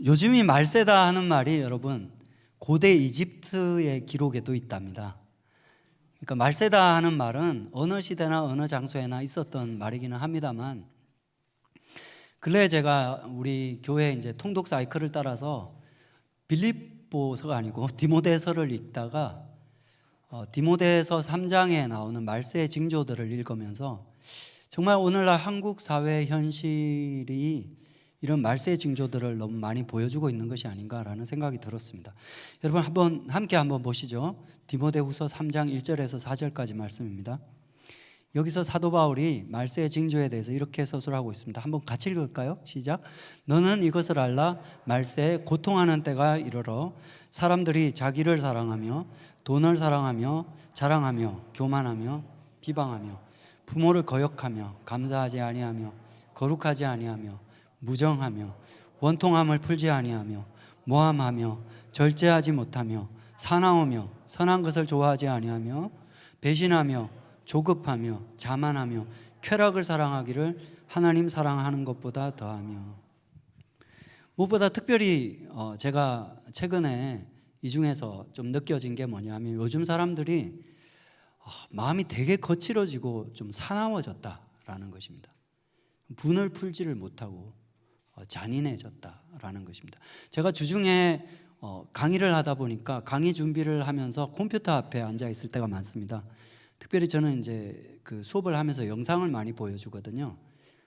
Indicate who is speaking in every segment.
Speaker 1: 요즘이 말세다 하는 말이 여러분 고대 이집트의 기록에도 있답니다. 그러니까 말세다 하는 말은 어느 시대나 어느 장소에나 있었던 말이기는 합니다만, 근래 제가 우리 교회 이제 통독 사이클을 따라서 빌립보서가 아니고 디모데서를 읽다가 디모데서 3장에 나오는 말세의 징조들을 읽으면서 정말 오늘날 한국 사회의 현실이 이런 말세의 징조들을 너무 많이 보여주고 있는 것이 아닌가라는 생각이 들었습니다. 여러분 함께 한번 보시죠. 디모데후서 3장 1절에서 4절까지 말씀입니다. 여기서 사도 바울이 말세의 징조에 대해서 이렇게 서술하고 있습니다. 한번 같이 읽을까요? 시작. 너는 이것을 알라. 말세에 고통하는 때가 이르러 사람들이 자기를 사랑하며 돈을 사랑하며 자랑하며 교만하며 비방하며 부모를 거역하며 감사하지 아니하며 거룩하지 아니하며 무정하며 원통함을 풀지 아니하며 모함하며 절제하지 못하며 사나우며 선한 것을 좋아하지 아니하며 배신하며 조급하며 자만하며 쾌락을 사랑하기를 하나님 사랑하는 것보다 더하며. 무엇보다 특별히 제가 최근에 이 중에서 좀 느껴진 게 뭐냐면 요즘 사람들이 마음이 되게 거칠어지고 좀 사나워졌다라는 것입니다. 분을 풀지를 못하고 잔인해졌다라는 것입니다. 제가 주중에 강의를 하다 보니까 강의 준비를 하면서 컴퓨터 앞에 앉아 있을 때가 많습니다. 특별히 저는 이제 그 수업을 하면서 영상을 많이 보여주거든요.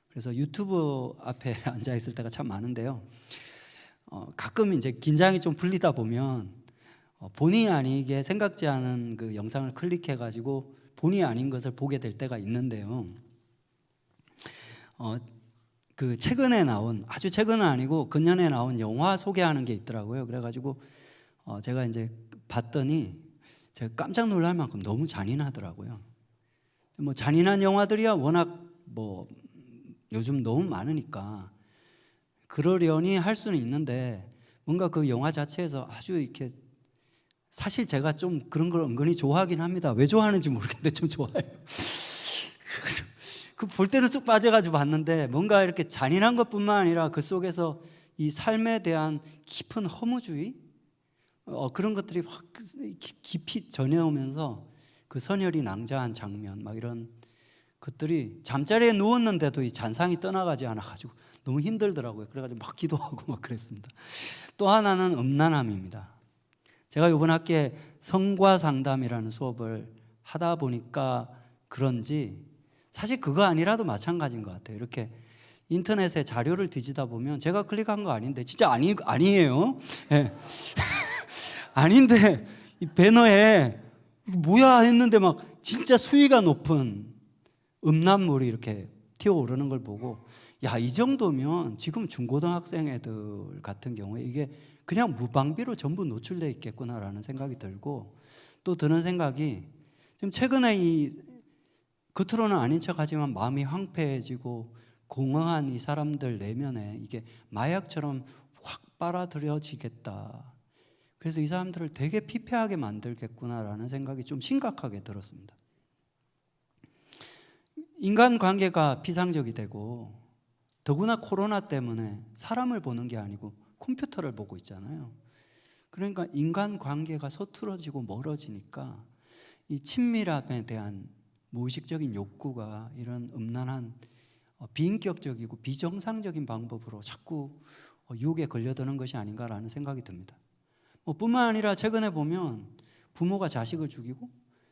Speaker 1: 그래서 유튜브 앞에 앉아 있을 때가 참 많은데요. 가끔 이제 긴장이 좀 풀리다 보면 본의 아니게 생각지 않은 그 영상을 클릭해가지고 본의 아닌 것을 보게 될 때가 있는데요. 그 최근에 나온, 아주 최근은 아니고 근년에 나온 영화 소개하는 게 있더라고요. 그래가지고 제가 이제 봤더니 제가 깜짝 놀랄 만큼 너무 잔인하더라고요. 뭐 잔인한 영화들이야 워낙 뭐 요즘 너무 많으니까 그러려니 할 수는 있는데 뭔가 그 영화 자체에서 아주 이렇게, 사실 제가 좀 그런 걸 은근히 좋아하긴 합니다. 왜 좋아하는지 모르겠는데 좀 좋아해요. 그 볼 때는 쑥 빠져가지고 봤는데 뭔가 이렇게 잔인한 것뿐만 아니라 그 속에서 이 삶에 대한 깊은 허무주의, 그런 것들이 확 깊이 전해오면서 그 선혈이 낭자한 장면, 막 이런 것들이 잠자리에 누웠는데도 이 잔상이 떠나가지 않아가지고 너무 힘들더라고요. 그래가지고 막 기도하고 막 그랬습니다. 또 하나는 음란함입니다. 제가 이번 학기에 성과 상담이라는 수업을 하다 보니까 그런지 사실 그거 아니라도 마찬가지인 것 같아요. 이렇게 인터넷에 자료를 뒤지다 보면 제가 클릭한 거 아닌데 진짜 아니에요. 네. 아닌데 이 배너에 뭐야 했는데 막 진짜 수위가 높은 음란물이 이렇게 튀어오르는 걸 보고, 야, 이 정도면 지금 중고등학생 애들 같은 경우에 이게 그냥 무방비로 전부 노출되어 있겠구나라는 생각이 들고, 또 드는 생각이 지금 최근에 이 겉으로는 아닌 척하지만 마음이 황폐해지고 공허한 이 사람들 내면에 이게 마약처럼 확 빨아들여지겠다. 그래서 이 사람들을 되게 피폐하게 만들겠구나라는 생각이 좀 심각하게 들었습니다. 인간관계가 피상적이 되고 더구나 코로나 때문에 사람을 보는 게 아니고 컴퓨터를 보고 있잖아요. 그러니까 인간관계가 서툴어지고 멀어지니까 이 친밀함에 대한 무의식적인 욕구가 이런 음란한 비인격적이고 비정상적인 방법으로 자꾸 유혹에 걸려드는 것이 아닌가라는 생각이 듭니다. 뿐만 아니라 최근에 보면 부모가 자식을 죽이고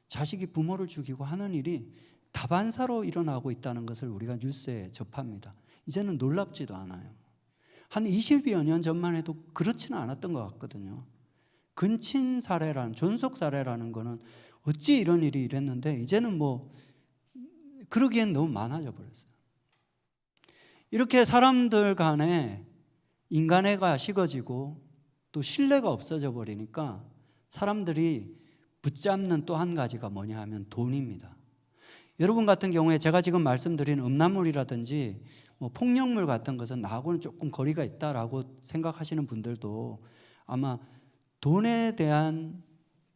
Speaker 1: 자식이 부모를 죽이고 하는 일이 다반사로 일어나고 있다는 것을 우리가 뉴스에 접합니다. 이제는 놀랍지도 않아요. 한 20여 년 전만 해도 그렇지는 않았던 것 같거든요. 근친 사례라는, 존속 사례라는 거는 어찌 이런 일이 이랬는데 이제는 뭐 그러기엔 너무 많아져 버렸어요. 이렇게 사람들 간에 인간애가 식어지고 또 신뢰가 없어져 버리니까 사람들이 붙잡는 또 한 가지가 뭐냐 하면 돈입니다. 여러분 같은 경우에 제가 지금 말씀드린 음란물이라든지 뭐 폭력물 같은 것은 나하고는 조금 거리가 있다라고 생각하시는 분들도 아마 돈에 대한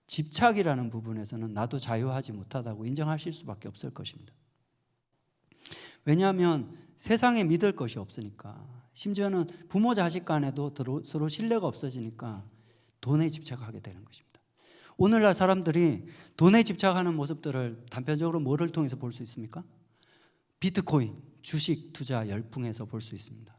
Speaker 1: 집착이라는 부분에서는 나도 자유하지 못하다고 인정하실 수밖에 없을 것입니다. 왜냐하면 세상에 믿을 것이 없으니까, 심지어는 부모 자식 간에도 서로 신뢰가 없어지니까 돈에 집착하게 되는 것입니다. 오늘날 사람들이 돈에 집착하는 모습들을 단편적으로 뭐를 통해서 볼 수 있습니까? 비트코인, 주식 투자 열풍에서 볼 수 있습니다.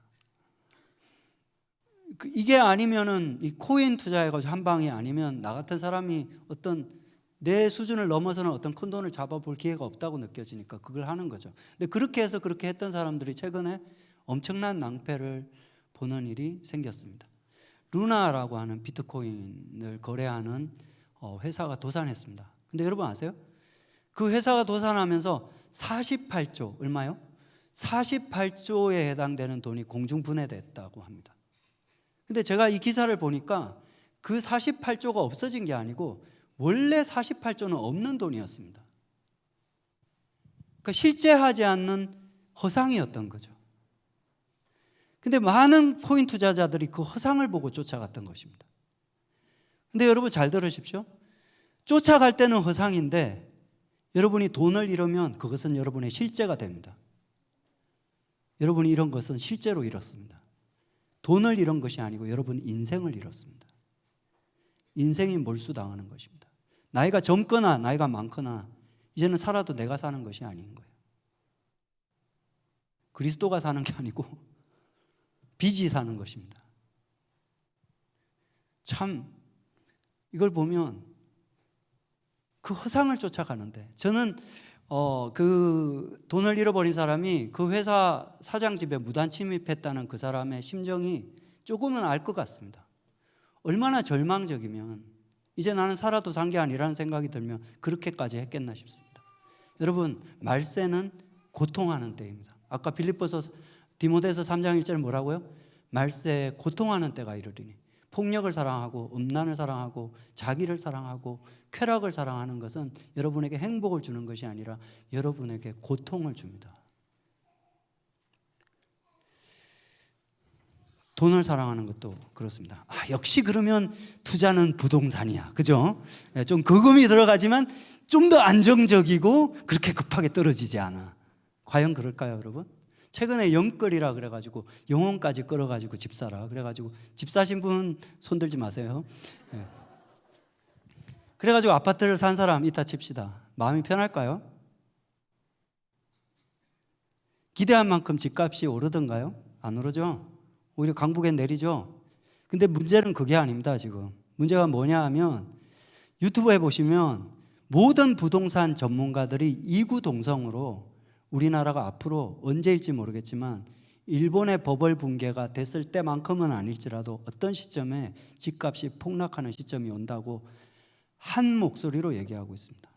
Speaker 1: 이게 아니면은 이 코인 투자해가지고 한 방이 아니면 나 같은 사람이 어떤 내 수준을 넘어서는 어떤 큰 돈을 잡아볼 기회가 없다고 느껴지니까 그걸 하는 거죠. 근데 그렇게 해서 그렇게 했던 사람들이 최근에 엄청난 낭패를 보는 일이 생겼습니다. 루나라고 하는 비트코인을 거래하는 회사가 도산했습니다. 근데 여러분 아세요? 그 회사가 도산하면서 48조, 얼마요? 48조에 해당되는 돈이 공중분해됐다고 합니다. 근데 제가 이 기사를 보니까 그 48조가 없어진 게 아니고 원래 48조는 없는 돈이었습니다. 그러니까 실제하지 않는 허상이었던 거죠. 근데 많은 코인 투자자들이 그 허상을 보고 쫓아갔던 것입니다. 근데 여러분 잘 들으십시오. 쫓아갈 때는 허상인데 여러분이 돈을 잃으면 그것은 여러분의 실제가 됩니다. 여러분이 잃은 것은 실제로 잃었습니다. 돈을 잃은 것이 아니고 여러분 인생을 잃었습니다. 인생이 몰수당하는 것입니다. 나이가 젊거나 나이가 많거나 이제는 살아도 내가 사는 것이 아닌 거예요. 그리스도가 사는 게 아니고 빚이 사는 것입니다. 참 이걸 보면 그 허상을 쫓아가는데 저는 그 돈을 잃어버린 사람이 그 회사 사장 집에 무단 침입했다는 그 사람의 심정이 조금은 알 것 같습니다. 얼마나 절망적이면 이제 나는 살아도 산 게 아니라는 생각이 들면 그렇게까지 했겠나 싶습니다. 여러분 말세는 고통하는 때입니다. 아까 빌립보서 디모데서 3장 1절 뭐라고요? 말세에 고통하는 때가 이르리니 폭력을 사랑하고 음란을 사랑하고 자기를 사랑하고 쾌락을 사랑하는 것은 여러분에게 행복을 주는 것이 아니라 여러분에게 고통을 줍니다. 돈을 사랑하는 것도 그렇습니다. 역시 그러면 투자는 부동산이야. 그죠? 좀 거금이 들어가지만 좀 더 안정적이고 그렇게 급하게 떨어지지 않아. 과연 그럴까요, 여러분? 최근에 영끌이라 그래가지고 영혼까지 끌어가지고 집 사라 그래가지고 집 사신 분 손 들지 마세요. 그래가지고 아파트를 산 사람 이따 칩시다. 마음이 편할까요? 기대한 만큼 집값이 오르던가요? 안 오르죠? 오히려 강북에 내리죠? 근데 문제는 그게 아닙니다. 지금 문제가 뭐냐 하면 유튜브에 보시면 모든 부동산 전문가들이 이구동성으로 우리나라가 앞으로 언제일지 모르겠지만 일본의 버블 붕괴가 됐을 때만큼은 아닐지라도 어떤 시점에 집값이 폭락하는 시점이 온다고 한 목소리로 얘기하고 있습니다.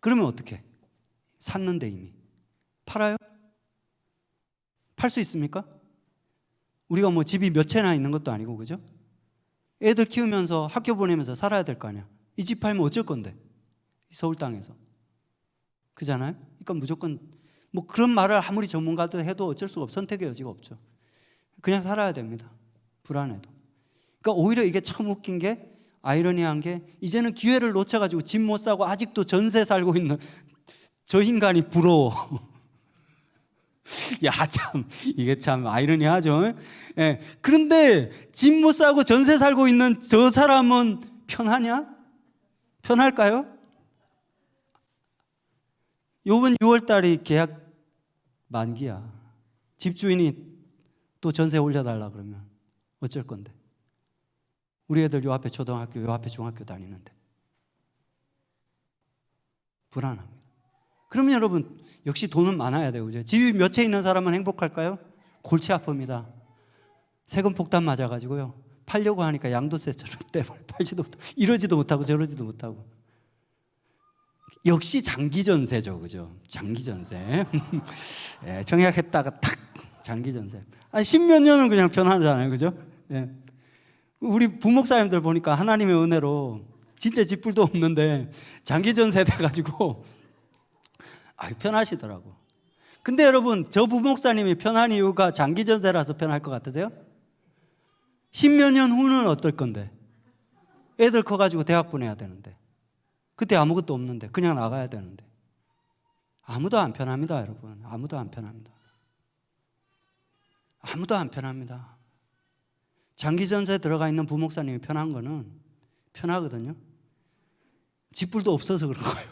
Speaker 1: 그러면 어떻게? 샀는데 이미 팔아요? 팔 수 있습니까? 우리가 뭐 집이 몇 채나 있는 것도 아니고 그죠? 애들 키우면서 학교 보내면서 살아야 될 거 아니야. 이 집 팔면 어쩔 건데 서울 땅에서 그잖아요? 그러니까 무조건 뭐 그런 말을 아무리 전문가들 해도 어쩔 수가 없어. 선택의 여지가 없죠. 그냥 살아야 됩니다. 불안해도. 그러니까 오히려 이게 참 웃긴 게 아이러니한 게 이제는 기회를 놓쳐가지고 집 못 사고 아직도 전세 살고 있는 저 인간이 부러워. 야, 참 이게 참 아이러니하죠. 예. 그런데 집 못 사고 전세 살고 있는 저 사람은 편하냐? 편할까요? 이번 6월 달이 계약 만기야. 집주인이 또 전세 올려달라 그러면 어쩔 건데? 우리 애들 요 앞에 초등학교, 요 앞에 중학교 다니는데 불안합니다. 그러면 여러분 역시 돈은 많아야 되고 그죠? 집이 몇 채 있는 사람은 행복할까요? 골치 아픕니다. 세금 폭탄 맞아가지고요. 팔려고 하니까 양도세처럼 때문에 팔지도 못하고 이러지도 못하고 저러지도 못하고. 역시 장기전세죠, 그죠? 장기전세. 예, 청약했다가 탁 장기전세. 아니 10몇 년은 그냥 편하잖아요, 그죠? 예. 우리 부목사님들 보니까 하나님의 은혜로 진짜 집불도 없는데 장기전세 돼가지고 편하시더라고. 근데 여러분 저 부목사님이 편한 이유가 장기전세라서 편할 것 같으세요? 10몇 년 후는 어떨 건데? 애들 커가지고 대학 보내야 되는데 그때 아무것도 없는데 그냥 나가야 되는데 아무도 안 편합니다, 여러분. 아무도 안 편합니다. 아무도 안 편합니다. 장기 전세 들어가 있는 부목사님이 편한 거는 편하거든요. 집불도 없어서 그런 거예요.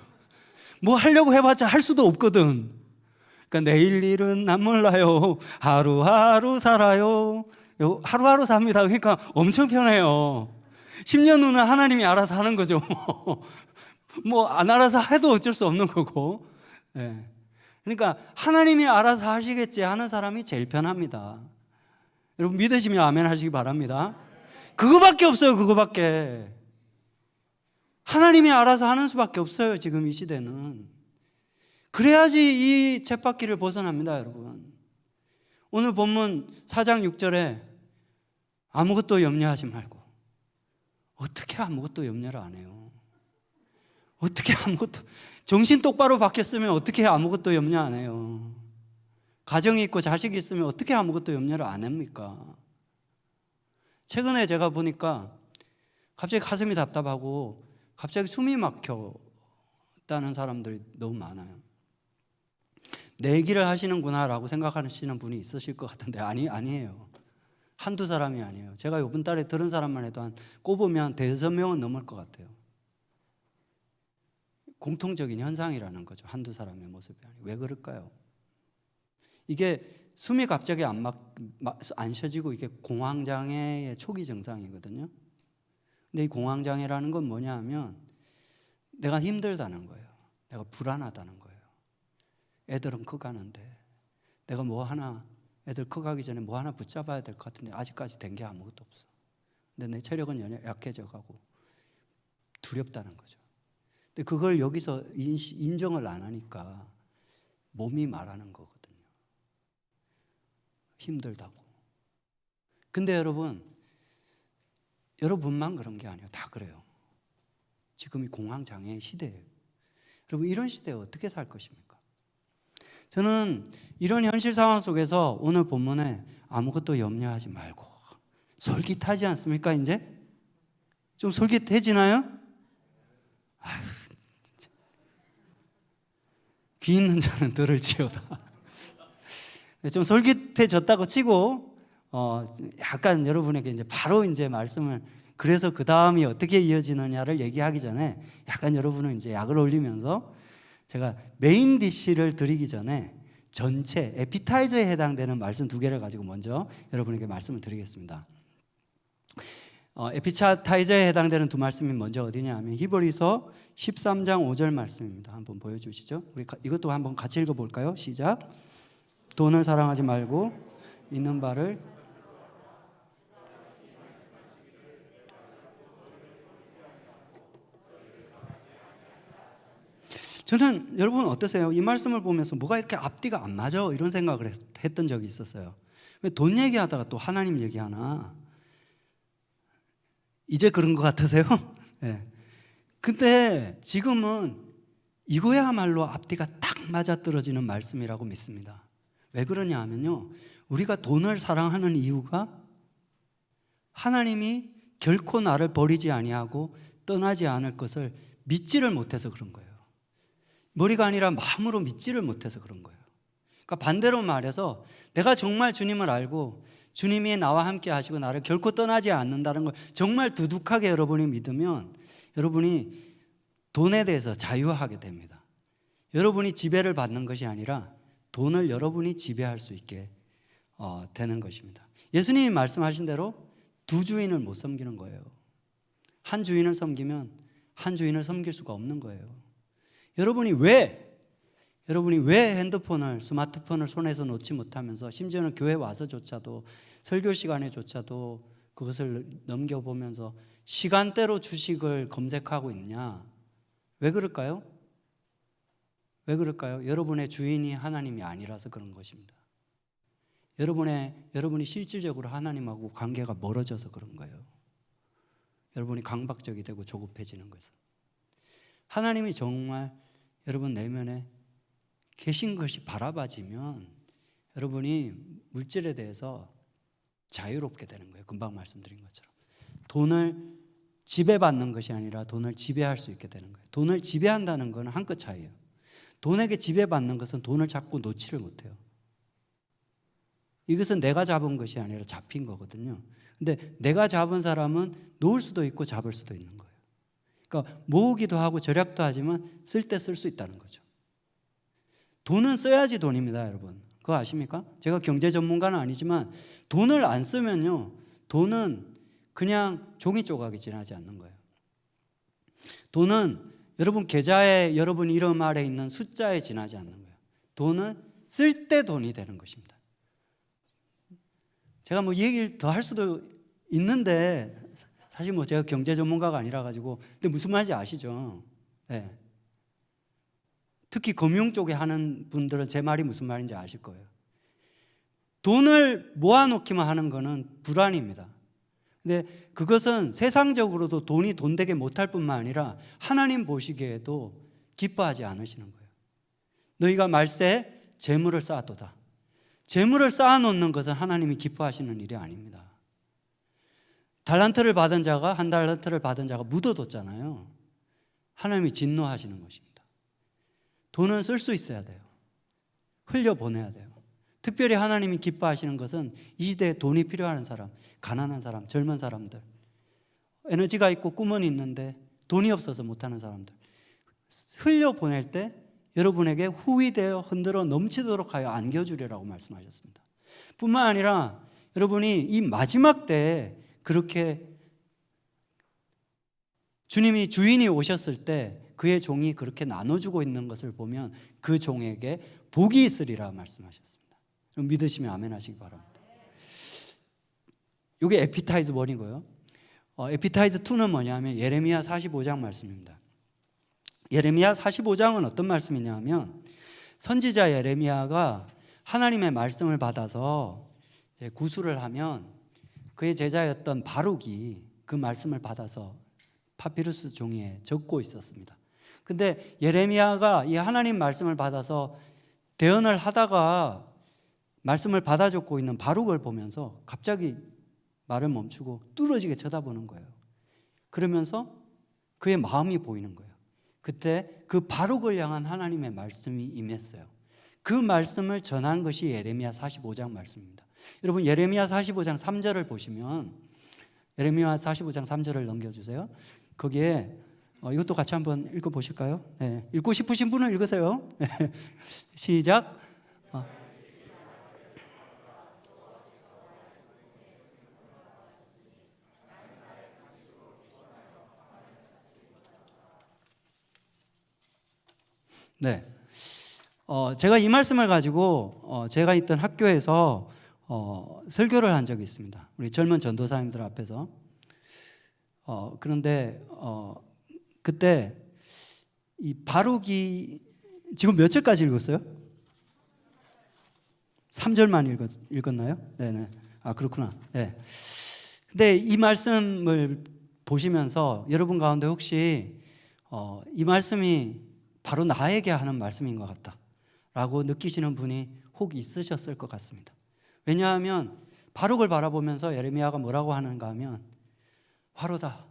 Speaker 1: 뭐 하려고 해봤자 할 수도 없거든. 그러니까 내일 일은 난 몰라요. 하루하루 살아요. 하루하루 삽니다. 그러니까 엄청 편해요. 10년 후는 하나님이 알아서 하는 거죠. 뭐 안 알아서 해도 어쩔 수 없는 거고. 네. 그러니까 하나님이 알아서 하시겠지 하는 사람이 제일 편합니다. 여러분 믿으시면 아멘 하시기 바랍니다. 그거밖에 없어요. 그거밖에. 하나님이 알아서 하는 수밖에 없어요. 지금 이 시대는. 그래야지 이 쳇바퀴를 벗어납니다. 여러분, 오늘 본문 4장 6절에 아무것도 염려하지 말고. 어떻게 아무것도 염려를 안 해요? 어떻게 아무것도, 정신 똑바로 바뀌었으면 어떻게 아무것도 염려 안 해요? 가정이 있고 자식이 있으면 어떻게 아무것도 염려를 안 합니까? 최근에 제가 보니까 갑자기 가슴이 답답하고 갑자기 숨이 막혔다는 사람들이 너무 많아요. 내 얘기를 하시는구나 라고 생각하시는 분이 있으실 것 같은데 아니에요. 한두 사람이 아니에요. 제가 이번 달에 들은 사람만 해도 한 꼽으면 5-6명은 넘을 것 같아요. 공통적인 현상이라는 거죠. 한두 사람의 모습이 아니에요. 왜 그럴까요? 이게 숨이 갑자기 안 쉬어지고 이게 공황장애의 초기 증상이거든요. 근데 이 공황장애라는 건 뭐냐 하면 내가 힘들다는 거예요. 내가 불안하다는 거예요. 애들은 커가는데 내가 뭐 하나, 애들 커가기 전에 뭐 하나 붙잡아야 될 것 같은데 아직까지 된 게 아무것도 없어. 근데 내 체력은 약해져 가고 두렵다는 거죠. 근데 그걸 여기서 인정을 안 하니까 몸이 말하는 거거든요. 힘들다고. 근데 여러분만 그런 게 아니에요. 다 그래요. 지금이 공황장애의 시대예요. 여러분, 이런 시대에 어떻게 살 것입니까? 저는 이런 현실 상황 속에서 오늘 본문에 아무것도 염려하지 말고, 솔깃하지 않습니까? 이제 좀 솔깃해지나요? 아유, 진짜. 귀 있는 자는 들을지어다. 좀 솔깃해졌다고 치고 약간 여러분에게 이제 바로 이제 말씀을, 그래서 그 다음이 어떻게 이어지느냐를 얘기하기 전에 약간 여러분은 이제 약을 올리면서 제가 메인 디쉬를 드리기 전에 전체 에피타이저에 해당되는 말씀 2개를 가지고 먼저 여러분에게 말씀을 드리겠습니다. 에피타이저에 해당되는 2 말씀이 먼저 어디냐 하면 히브리서 13장 5절 말씀입니다. 한번 보여주시죠. 우리 이것도 한번 같이 읽어볼까요? 시작. 돈을 사랑하지 말고 있는 바를. 저는 여러분 어떠세요? 이 말씀을 보면서 뭐가 이렇게 앞뒤가 안 맞아? 이런 생각을 했던 적이 있었어요. 왜 돈 얘기하다가 또 하나님 얘기하나? 이제 그런 것 같으세요? 네. 근데 지금은 이거야말로 앞뒤가 딱 맞아떨어지는 말씀이라고 믿습니다. 왜 그러냐 하면요, 우리가 돈을 사랑하는 이유가 하나님이 결코 나를 버리지 아니하고 떠나지 않을 것을 믿지를 못해서 그런 거예요. 머리가 아니라 마음으로 믿지를 못해서 그런 거예요. 그러니까 반대로 말해서 내가 정말 주님을 알고 주님이 나와 함께 하시고 나를 결코 떠나지 않는다는 걸 정말 두둑하게 여러분이 믿으면 여러분이 돈에 대해서 자유하게 됩니다. 여러분이 지배를 받는 것이 아니라 돈을 여러분이 지배할 수 있게 되는 것입니다. 예수님이 말씀하신 대로 2 주인을 못 섬기는 거예요. 한 주인을 섬기면 한 주인을 섬길 수가 없는 거예요. 여러분이 왜 핸드폰을, 스마트폰을 손에서 놓지 못하면서 심지어는 교회 와서조차도, 설교 시간에조차도 그것을 넘겨보면서 시간대로 주식을 검색하고 있냐? 왜 그럴까요? 왜 그럴까요? 여러분의 주인이 하나님이 아니라서 그런 것입니다. 여러분이 실질적으로 하나님하고 관계가 멀어져서 그런 거예요. 여러분이 강박적이 되고 조급해지는 것은. 하나님이 정말 여러분 내면에 계신 것이 바라봐지면 여러분이 물질에 대해서 자유롭게 되는 거예요. 금방 말씀드린 것처럼. 돈을 지배받는 것이 아니라 돈을 지배할 수 있게 되는 거예요. 돈을 지배한다는 것은 한 끗 차이예요. 돈에게 지배받는 것은 돈을 자꾸 놓지를 못해요. 이것은 내가 잡은 것이 아니라 잡힌 거거든요. 근데 내가 잡은 사람은 놓을 수도 있고 잡을 수도 있는 거예요. 그러니까 모으기도 하고 절약도 하지만 쓸 때 쓸 수 있다는 거죠. 돈은 써야지 돈입니다, 여러분. 그거 아십니까? 제가 경제 전문가는 아니지만 돈을 안 쓰면요, 돈은 그냥 종이 조각이 지나지 않는 거예요. 돈은 여러분 계좌에 여러분 이름 아래 있는 숫자에 지나지 않는 거예요. 돈은 쓸 때 돈이 되는 것입니다. 제가 뭐 얘기를 더 할 수도 있는데 사실 뭐 제가 경제 전문가가 아니라 가지고, 근데 무슨 말인지 아시죠? 네. 특히 금융 쪽에 하는 분들은 제 말이 무슨 말인지 아실 거예요. 돈을 모아놓기만 하는 거는 불안입니다. 근데 그것은 세상적으로도 돈이 돈 되게 못할 뿐만 아니라 하나님 보시기에도 기뻐하지 않으시는 거예요. 너희가 말세에 재물을 쌓아도다. 재물을 쌓아놓는 것은 하나님이 기뻐하시는 일이 아닙니다. 달란트를 받은 자가, 한 달란트를 받은 자가 묻어뒀잖아요. 하나님이 진노하시는 것입니다. 돈은 쓸 수 있어야 돼요. 흘려보내야 돼요. 특별히 하나님이 기뻐하시는 것은 이 시대에 돈이 필요한 사람, 가난한 사람, 젊은 사람들, 에너지가 있고 꿈은 있는데 돈이 없어서 못하는 사람들, 흘려보낼 때 여러분에게 후위되어 흔들어 넘치도록 하여 안겨주리라고 말씀하셨습니다. 뿐만 아니라 여러분이 이 마지막 때에 그렇게 주님이 주인이 오셨을 때 그의 종이 그렇게 나눠주고 있는 것을 보면 그 종에게 복이 있으리라 말씀하셨습니다. 믿으시면 아멘 하시기 바랍니다. 이게 에피타이즈 1이고요. 에피타이즈 2는 뭐냐면 예레미야 45장 말씀입니다. 예레미야 45장은 어떤 말씀이냐면 선지자 예레미야가 하나님의 말씀을 받아서 이제 구술을 하면 그의 제자였던 바룩이 그 말씀을 받아서 파피루스 종이에 적고 있었습니다. 근데 예레미야가 이 하나님 말씀을 받아서 대언을 하다가 말씀을 받아 적고 있는 바룩을 보면서 갑자기 말을 멈추고 뚫어지게 쳐다보는 거예요. 그러면서 그의 마음이 보이는 거예요. 그때 그 바룩을 향한 하나님의 말씀이 임했어요. 그 말씀을 전한 것이 예레미야 45장 말씀입니다. 여러분 예레미야 45장 3절을 보시면, 예레미야 45장 3절을 넘겨주세요. 거기에 이것도 같이 한번 읽어보실까요? 네. 읽고 싶으신 분은 읽으세요. 네. 시작. 네. 제가 이 말씀을 가지고 제가 있던 학교에서 설교를 한 적이 있습니다. 우리 젊은 전도사님들 앞에서. 그런데 그때 이 바룩이 지금 몇 절까지 읽었어요? 3절만 읽었나요? 네네. 아 그렇구나. 네. 근데 이 말씀을 보시면서 여러분 가운데 혹시 이 말씀이 바로 나에게 하는 말씀인 것 같다라고 느끼시는 분이 혹 있으셨을 것 같습니다. 왜냐하면 바룩을 바라보면서 예레미야가 뭐라고 하는가 하면, 화로다.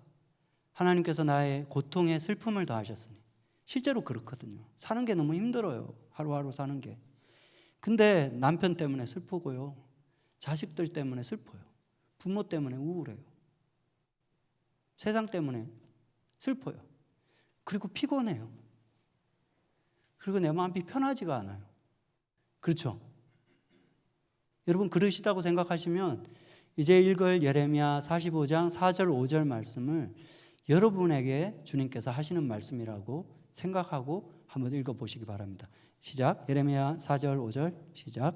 Speaker 1: 하나님께서 나의 고통에 슬픔을 더하셨으니. 실제로 그렇거든요. 사는 게 너무 힘들어요. 하루하루 사는 게. 근데 남편 때문에 슬프고요. 자식들 때문에 슬퍼요. 부모 때문에 우울해요. 세상 때문에 슬퍼요. 그리고 피곤해요. 그리고 내 마음이 편하지가 않아요. 그렇죠? 여러분 그러시다고 생각하시면 이제 읽을 예레미야 45장 4절 5절 말씀을 여러분에게 주님께서 하시는 말씀이라고 생각하고 한번 읽어보시기 바랍니다. 시작. 예레미야 4절 5절 시작.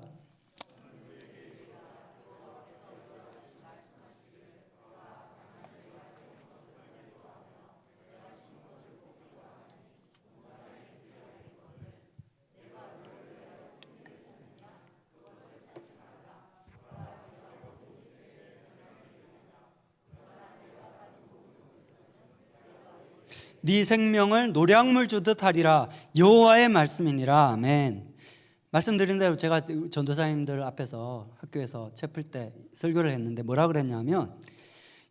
Speaker 1: 네 생명을 노량물 주듯 하리라. 여호와의 말씀이니라. 아멘. 말씀드린 대로 제가 전도사님들 앞에서 학교에서 채플 때 설교를 했는데 뭐라 그랬냐면,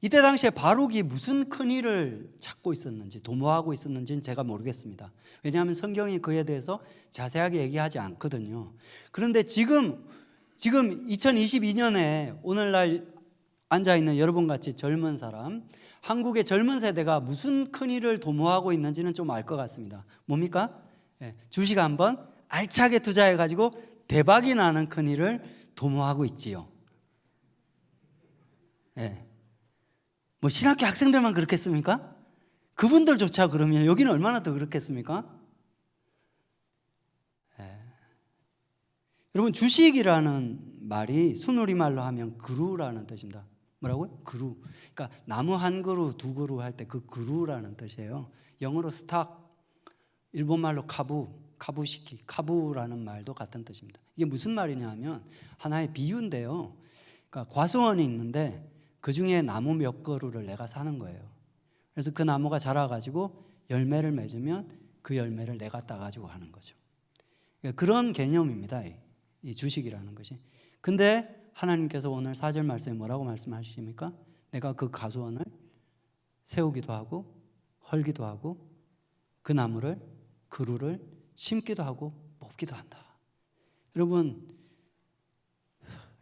Speaker 1: 이때 당시에 바룩이 무슨 큰 일을 찾고 있었는지, 도모하고 있었는지는 제가 모르겠습니다. 왜냐하면 성경이 그에 대해서 자세하게 얘기하지 않거든요. 그런데 지금 지금 2022년에 오늘날 앉아있는 여러분같이 젊은 사람, 한국의 젊은 세대가 무슨 큰일을 도모하고 있는지는 좀 알 것 같습니다. 뭡니까? 주식 한번 알차게 투자해가지고 대박이 나는 큰일을 도모하고 있지요. 뭐 신학교 학생들만 그렇겠습니까? 그분들조차 그러면 여기는 얼마나 더 그렇겠습니까? 여러분, 주식이라는 말이 순우리말로 하면 그루라는 뜻입니다. 뭐라고요? 그루. 그러니까 나무 한 그루, 두 그루 할 때 그 그루라는 뜻이에요. 영어로 스탁, 일본말로 카부시키, 카부라는 말도 같은 뜻입니다. 이게 무슨 말이냐 하면 하나의 비유인데요. 그러니까 과수원이 있는데 그 중에 나무 몇 그루를 내가 사는 거예요. 그래서 그 나무가 자라가지고 열매를 맺으면 그 열매를 내가 따가지고 하는 거죠. 그러니까 그런 개념입니다. 이 주식이라는 것이. 근데 하나님께서 오늘 4절 말씀에 뭐라고 말씀하십니까? 내가 그 과수원을 세우기도 하고 헐기도 하고 그 나무를 그루를 심기도 하고 뽑기도 한다. 여러분,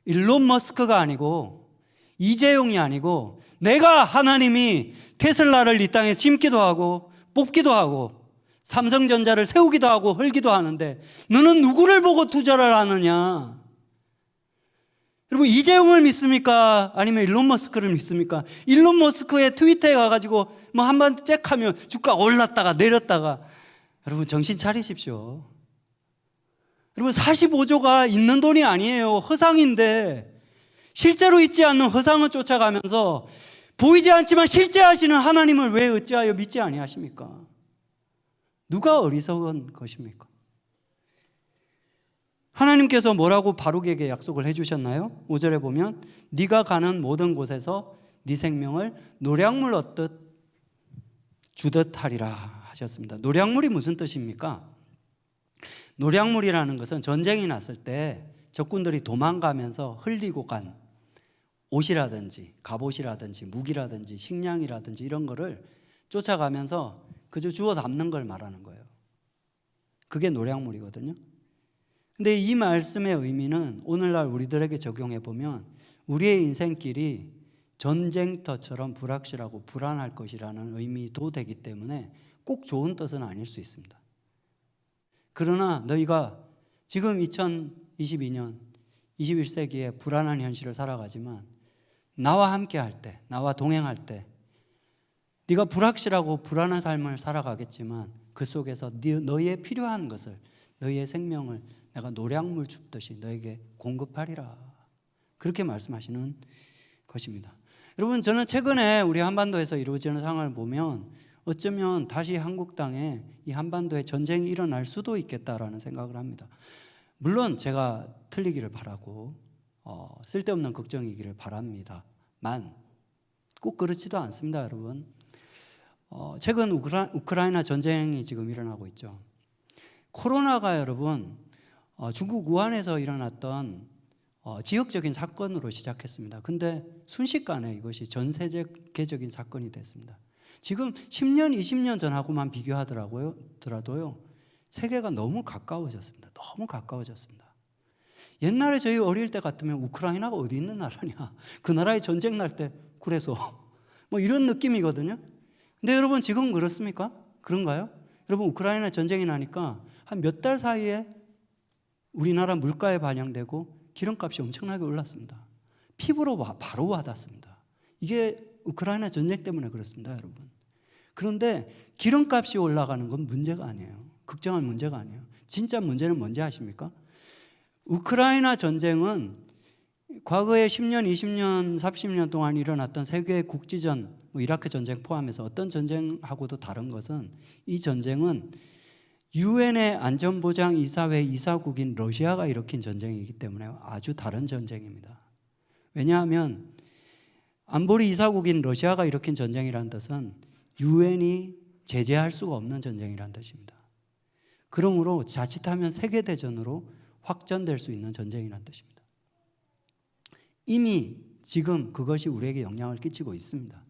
Speaker 1: 일론 머스크가 아니고 이재용이 아니고 내가 하나님이 테슬라를 이 땅에 심기도 하고 뽑기도 하고 삼성전자를 세우기도 하고 헐기도 하는데 너는 누구를 보고 투자를 하느냐? 여러분, 이재용을 믿습니까? 아니면 일론 머스크를 믿습니까? 일론 머스크의 트위터에 가가지고 뭐 한번 잭하면 주가 올랐다가 내렸다가, 여러분 정신 차리십시오. 여러분, 45조가 있는 돈이 아니에요. 허상인데 실제로 있지 않는 허상을 쫓아가면서 보이지 않지만 실제 하시는 하나님을 왜 어찌하여 믿지 아니하십니까? 누가 어리석은 것입니까? 하나님께서 뭐라고 바룩에게 약속을 해주셨나요? 5절에 보면 네가 가는 모든 곳에서 네 생명을 노량물 얻듯 주듯 하리라 하셨습니다. 노량물이 무슨 뜻입니까? 노량물이라는 것은 전쟁이 났을 때 적군들이 도망가면서 흘리고 간 옷이라든지 갑옷이라든지 무기라든지 식량이라든지 이런 거를 쫓아가면서 그저 주워 담는 걸 말하는 거예요. 그게 노량물이거든요. 근데 이 말씀의 의미는 오늘날 우리들에게 적용해 보면 우리의 인생길이 전쟁터처럼 불확실하고 불안할 것이라는 의미도 되기 때문에 꼭 좋은 뜻은 아닐 수 있습니다. 그러나 너희가 지금 2022년 21세기에 불안한 현실을 살아가지만 나와 함께 할 때, 나와 동행할 때 네가 불확실하고 불안한 삶을 살아가겠지만 그 속에서 너희의 필요한 것을, 너희의 생명을 내가 노량물 줍듯이 너에게 공급하리라, 그렇게 말씀하시는 것입니다. 여러분, 저는 최근에 우리 한반도에서 이루어지는 상황을 보면 어쩌면 다시 한국 땅에 이 한반도에 전쟁이 일어날 수도 있겠다라는 생각을 합니다. 물론 제가 틀리기를 바라고 쓸데없는 걱정이기를 바랍니다만 꼭 그렇지도 않습니다. 여러분, 최근 우크라이나 전쟁이 지금 일어나고 있죠. 코로나가 여러분 중국 우한에서 일어났던 지역적인 사건으로 시작했습니다. 근데 순식간에 이것이 전 세계적인 사건이 됐습니다. 지금 10년, 20년 전하고만 비교하더라도요 세계가 너무 가까워졌습니다. 너무 가까워졌습니다. 옛날에 저희 어릴 때 같으면 우크라이나가 어디 있는 나라냐, 그 나라에 전쟁 날 때 그래서 뭐 이런 느낌이거든요. 근데 여러분, 지금 그렇습니까? 그런가요? 여러분, 우크라이나 전쟁이 나니까 한 몇 달 사이에 우리나라 물가에 반영되고 기름값이 엄청나게 올랐습니다. 피부로 바로 와닿습니다. 이게 우크라이나 전쟁 때문에 그렇습니다, 여러분. 그런데 기름값이 올라가는 건 문제가 아니에요. 걱정할 문제가 아니에요. 진짜 문제는 뭔지 아십니까? 우크라이나 전쟁은 과거에 10년, 20년, 30년 동안 일어났던 세계 국지전, 이라크 전쟁 포함해서 어떤 전쟁하고도 다른 것은 이 전쟁은 유엔의 안전보장이사회 이사국인 러시아가 일으킨 전쟁이기 때문에 아주 다른 전쟁입니다. 왜냐하면 안보리 이사국인 러시아가 일으킨 전쟁이라는 뜻은 유엔이 제재할 수가 없는 전쟁이라는 뜻입니다. 그러므로 자칫하면 세계대전으로 확전될 수 있는 전쟁이라는 뜻입니다. 이미 지금 그것이 우리에게 영향을 끼치고 있습니다.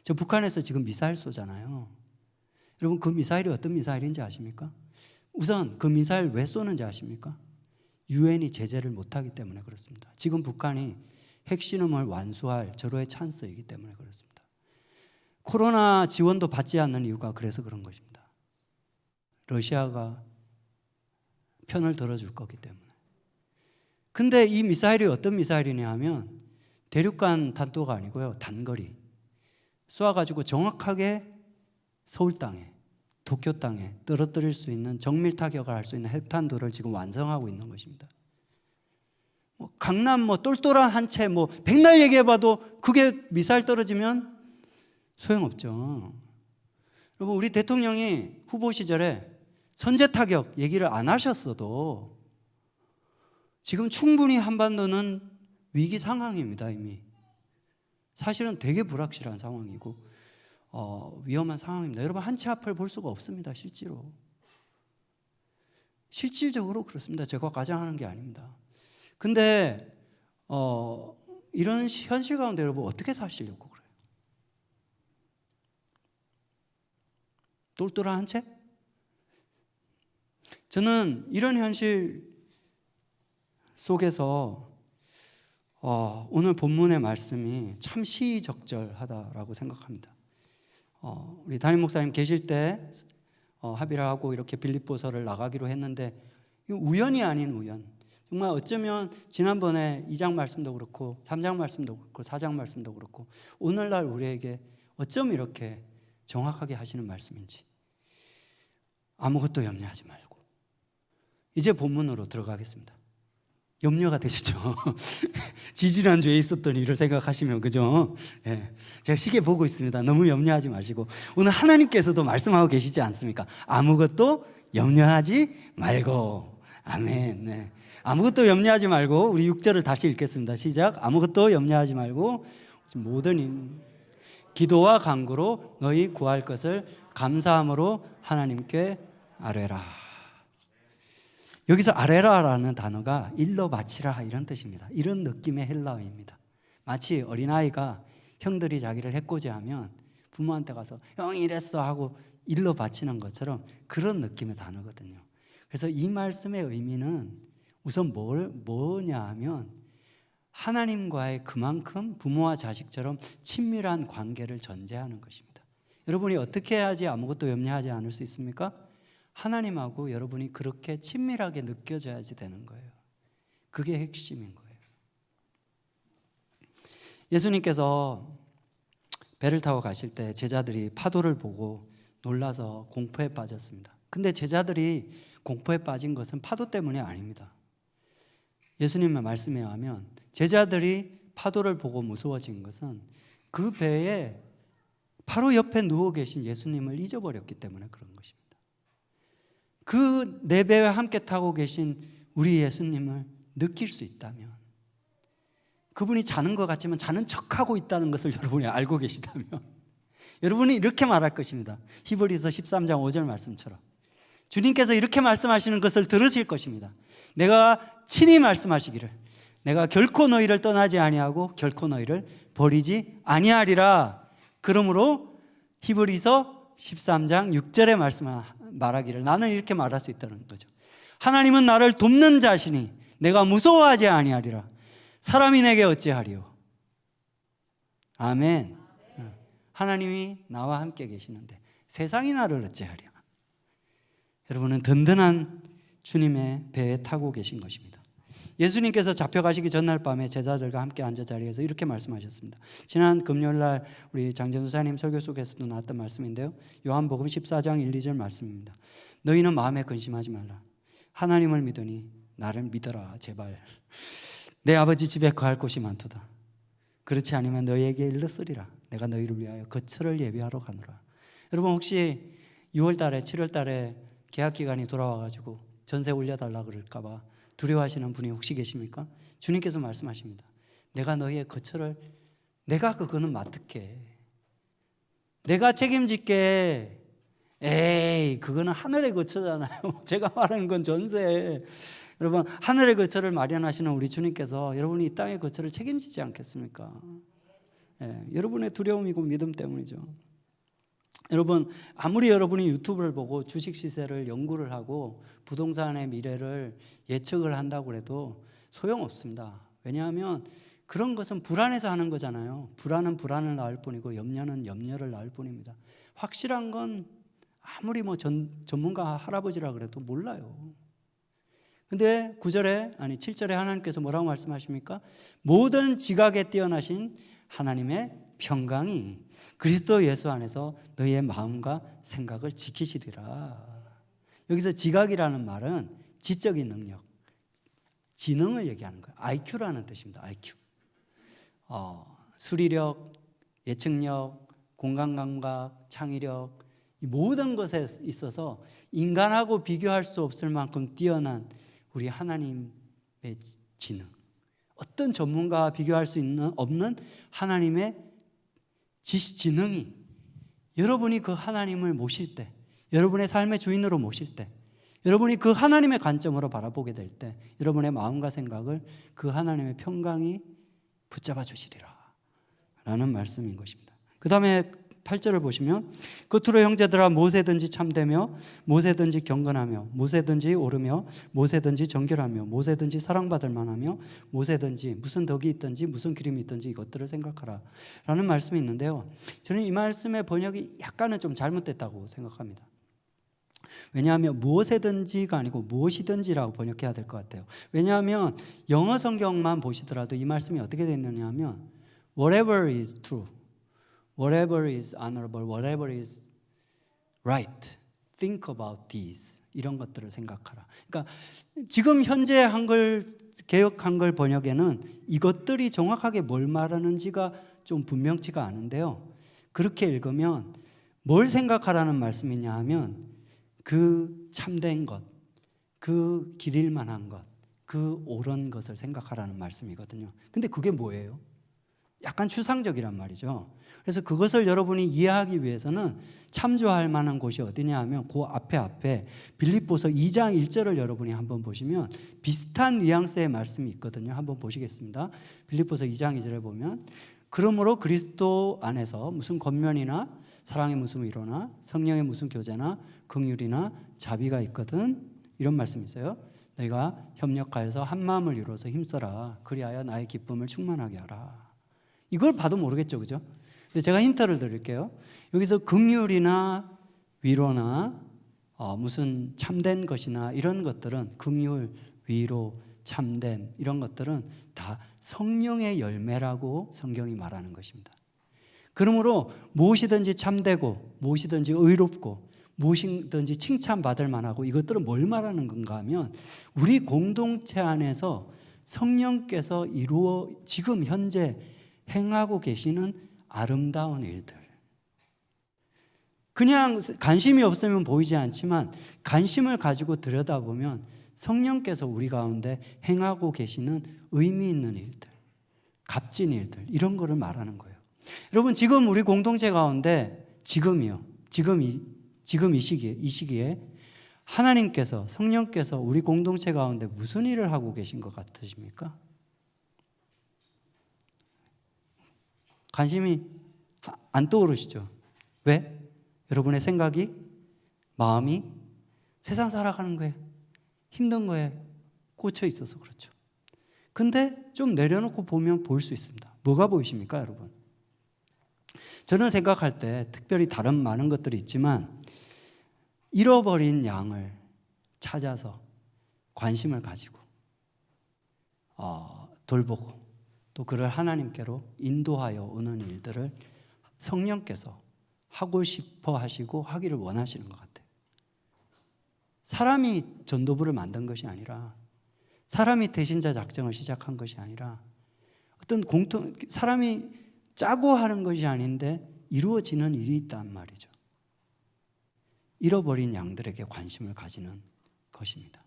Speaker 1: 저 북한에서 지금 미사일 쏘잖아요. 여러분, 그 미사일이 어떤 미사일인지 아십니까? 우선 그 미사일 왜 쏘는지 아십니까? 유엔이 제재를 못하기 때문에 그렇습니다. 지금 북한이 핵실험을 완수할 절호의 찬스이기 때문에 그렇습니다. 코로나 지원도 받지 않는 이유가 그래서 그런 것입니다. 러시아가 편을 들어줄 거기 때문에. 근데 이 미사일이 어떤 미사일이냐 하면 대륙간 탄도가 아니고요, 단거리 쏘아가지고 정확하게 서울 땅에, 도쿄 땅에 떨어뜨릴 수 있는 정밀 타격을 할 수 있는 핵탄두를 지금 완성하고 있는 것입니다. 강남 똘똘한 한 채 백날 얘기해봐도 그게 미사일 떨어지면 소용없죠. 여러분, 우리 대통령이 후보 시절에 선제 타격 얘기를 안 하셨어도 지금 충분히 한반도는 위기 상황입니다. 이미 사실은 되게 불확실한 상황이고 위험한 상황입니다. 여러분, 한 치 앞을 볼 수가 없습니다. 실질적으로 그렇습니다. 제가 과장하는 게 아닙니다. 근데 이런 현실 가운데 여러분 어떻게 사시려고 그래요? 똘똘한 한 채? 저는 이런 현실 속에서 오늘 본문의 말씀이 참 시의적절하다라고 생각합니다. 우리 담임 목사님 계실 때 합의를 하고 이렇게 빌립보서를 나가기로 했는데 우연이 아닌 우연, 정말 어쩌면 지난번에 2장 말씀도 그렇고 3장 말씀도 그렇고 4장 말씀도 그렇고 오늘날 우리에게 어쩜 이렇게 정확하게 하시는 말씀인지 아무것도 염려하지 말고 이제 본문으로 들어가겠습니다. 염려가 되시죠? 지지난주에 있었던 일을 생각하시면, 그죠? 예, 제가 시계 보고 있습니다. 너무 염려하지 마시고 오늘 하나님께서도 말씀하고 계시지 않습니까? 아무것도 염려하지 말고. 아멘. 네. 아무것도 염려하지 말고. 우리 6절을 다시 읽겠습니다. 시작. 아무것도 염려하지 말고 모든 기도와 간구로 너희 구할 것을 감사함으로 하나님께 아뢰라. 여기서 아뢰라라는 단어가 일러 바치라 이런 뜻입니다. 이런 느낌의 헬라어입니다. 마치 어린아이가 형들이 자기를 해코지 하면 부모한테 가서 형이 이랬어 하고 일러 바치는 것처럼 그런 느낌의 단어거든요. 그래서 이 말씀의 의미는 우선 뭐냐 하면 하나님과의 그만큼 부모와 자식처럼 친밀한 관계를 전제하는 것입니다. 여러분이 어떻게 해야지 아무것도 염려하지 않을 수 있습니까? 하나님하고 여러분이 그렇게 친밀하게 느껴져야지 되는 거예요. 그게 핵심인 거예요. 예수님께서 배를 타고 가실 때 제자들이 파도를 보고 놀라서 공포에 빠졌습니다. 근데 제자들이 공포에 빠진 것은 파도 때문이 아닙니다. 예수님의 말씀에 의하면 제자들이 파도를 보고 무서워진 것은 그 배에 바로 옆에 누워 계신 예수님을 잊어버렸기 때문에 그런 것입니다. 그 내 배에 함께 타고 계신 우리 예수님을 느낄 수 있다면, 그분이 자는 것 같지만 자는 척하고 있다는 것을 여러분이 알고 계시다면 여러분이 이렇게 말할 것입니다. 히브리서 13장 5절 말씀처럼 주님께서 이렇게 말씀하시는 것을 들으실 것입니다. 내가 친히 말씀하시기를 내가 결코 너희를 떠나지 아니하고 결코 너희를 버리지 아니하리라. 그러므로 히브리서 13장 6절에 말하기를 나는 이렇게 말할 수 있다는 거죠. 하나님은 나를 돕는 자시니 내가 무서워하지 아니하리라. 사람이 내게 어찌하리요? 아멘. 하나님이 나와 함께 계시는데 세상이 나를 어찌하랴. 여러분은 든든한 주님의 배에 타고 계신 것입니다. 예수님께서 잡혀가시기 전날 밤에 제자들과 함께 앉아 자리에서 이렇게 말씀하셨습니다. 지난 금요일날 우리 장전수사님 설교 속에서도 나왔던 말씀인데요, 요한복음 14장 1, 2절 말씀입니다. 너희는 마음에 근심하지 말라. 하나님을 믿으니 나를 믿어라. 제발 내 아버지 집에 거할 곳이 많도다. 그렇지 않으면 너희에게 일렀으리라. 내가 너희를 위하여 거처를 예비하러 가노라. 여러분 혹시 6월 달에 7월 달에 계약 기간이 돌아와가지고 전세 올려달라 그럴까 봐 두려워하시는 분이 혹시 계십니까? 주님께서 말씀하십니다. 내가 너희의 거처를, 내가 그거는 맡을게. 내가 책임질게. 에이, 그거는 하늘의 거처잖아요. 제가 말하는 건 전세. 여러분, 하늘의 거처를 마련하시는 우리 주님께서 여러분이 이 땅의 거처를 책임지지 않겠습니까? 예, 여러분의 두려움이고 믿음 때문이죠. 여러분, 아무리 여러분이 유튜브를 보고 주식 시세를 연구를 하고 부동산의 미래를 예측을 한다고 해도 소용없습니다. 왜냐하면 그런 것은 불안해서 하는 거잖아요. 불안은 불안을 낳을 뿐이고 염려는 염려를 낳을 뿐입니다. 확실한 건 아무리 전문가 할아버지라 그래도 몰라요. 근데 7절에 하나님께서 뭐라고 말씀하십니까? 모든 지각에 뛰어나신 하나님의 평강이 그리스도 예수 안에서 너희의 마음과 생각을 지키시리라. 여기서 지각이라는 말은 지적인 능력, 지능을 얘기하는 거예요. IQ라는 뜻입니다. IQ. 수리력, 예측력, 공간감각, 창의력, 이 모든 것에 있어서 인간하고 비교할 수 없을 만큼 뛰어난 우리 하나님의 지능, 어떤 전문가와 비교할 수 없는 하나님의 지능이 여러분이 그 하나님을 모실 때, 여러분의 삶의 주인으로 모실 때, 여러분이 그 하나님의 관점으로 바라보게 될 때 여러분의 마음과 생각을 그 하나님의 평강이 붙잡아 주시리라 라는 말씀인 것입니다. 그 다음에 8절을 보시면 끝으로 형제들아 무엇에든지 참되며 무엇에든지 경건하며 무엇에든지 오르며 무엇에든지 정결하며 무엇에든지 사랑받을 만하며 무엇에든지 무슨 덕이 있든지 무슨 기름이 있든지 이것들을 생각하라 라는 말씀이 있는데요, 저는 이 말씀의 번역이 약간은 좀 잘못됐다고 생각합니다. 왜냐하면 무엇에든지가 아니고 무엇이든지라고 번역해야 될 것 같아요. 왜냐하면 영어 성경만 보시더라도 이 말씀이 어떻게 되어 있느냐 하면 whatever is true, whatever is honorable, whatever is right, think about these, 이런 것들을 생각하라. 그러니까 지금 현재 한글 개역 한글 번역에는 이것들이 정확하게 뭘 말하는지가 좀 분명치가 않은데요, 그렇게 읽으면 뭘 생각하라는 말씀이냐 하면 그 참된 것, 그 길일 만한 것, 그 옳은 것을 생각하라는 말씀이거든요. 근데 그게 뭐예요? 약간 추상적이란 말이죠. 그래서 그것을 여러분이 이해하기 위해서는 참조할 만한 곳이 어디냐 하면 그 앞에 빌립보서 2장 1절을 여러분이 한번 보시면 비슷한 뉘앙스의 말씀이 있거든요. 한번 보시겠습니다. 빌립보서 2장 2절에 보면 그러므로 그리스도 안에서 무슨 권면이나 사랑의 무슨 위로나 성령의 무슨 교제나 긍휼이나 자비가 있거든, 이런 말씀이 있어요. 너희가 협력하여서 한 마음을 이루어서 힘써라. 그리하여 나의 기쁨을 충만하게 하라. 이걸 봐도 모르겠죠, 그죠? 근데 제가 힌트를 드릴게요. 여기서 긍휼이나 위로나 무슨 참된 것이나 이런 것들은, 긍휼, 위로, 참됨, 이런 것들은 다 성령의 열매라고 성경이 말하는 것입니다. 그러므로 무엇이든지 참되고 무엇이든지 의롭고 무엇이든지 칭찬받을 만하고, 이것들은 뭘 말하는 건가 하면 우리 공동체 안에서 성령께서 지금 현재 행하고 계시는 아름다운 일들, 그냥 관심이 없으면 보이지 않지만 관심을 가지고 들여다보면 성령께서 우리 가운데 행하고 계시는 의미 있는 일들, 값진 일들, 이런 거를 말하는 거예요. 여러분, 지금 우리 공동체 가운데 지금 이 시기에 하나님께서, 성령께서 우리 공동체 가운데 무슨 일을 하고 계신 것 같으십니까? 관심이 안 떠오르시죠? 왜? 여러분의 생각이, 마음이 세상 살아가는 거에, 힘든 거에 꽂혀 있어서 그렇죠. 근데 좀 내려놓고 보면 보일 수 있습니다. 뭐가 보이십니까, 여러분? 저는 생각할 때 특별히 다른 많은 것들이 있지만 잃어버린 양을 찾아서 관심을 가지고 돌보고 또 그를 하나님께로 인도하여 오는 일들을 성령께서 하고 싶어 하시고 하기를 원하시는 것 같아요. 사람이 전도부를 만든 것이 아니라, 사람이 대신자 작정을 시작한 것이 아니라, 어떤 사람이 짜고 하는 것이 아닌데 이루어지는 일이 있단 말이죠. 잃어버린 양들에게 관심을 가지는 것입니다.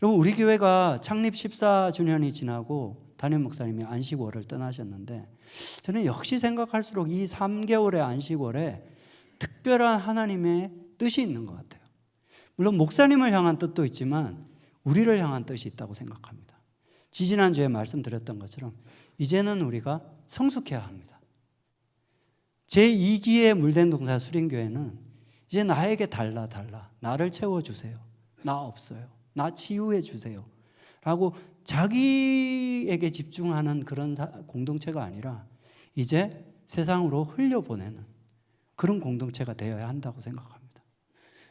Speaker 1: 여러분, 우리 교회가 창립 14주년이 지나고 담임 목사님이 안식월을 떠나셨는데, 저는 역시 생각할수록 이 3개월의 안식월에 특별한 하나님의 뜻이 있는 것 같아요. 물론 목사님을 향한 뜻도 있지만 우리를 향한 뜻이 있다고 생각합니다. 지지난주에 말씀드렸던 것처럼 이제는 우리가 성숙해야 합니다. 제2기에 물된 동사 수린교회는 이제 나에게 달라. 나를 채워주세요. 나 없어요. 나 치유해 주세요. 라고 자기에게 집중하는 그런 공동체가 아니라 이제 세상으로 흘려보내는 그런 공동체가 되어야 한다고 생각합니다.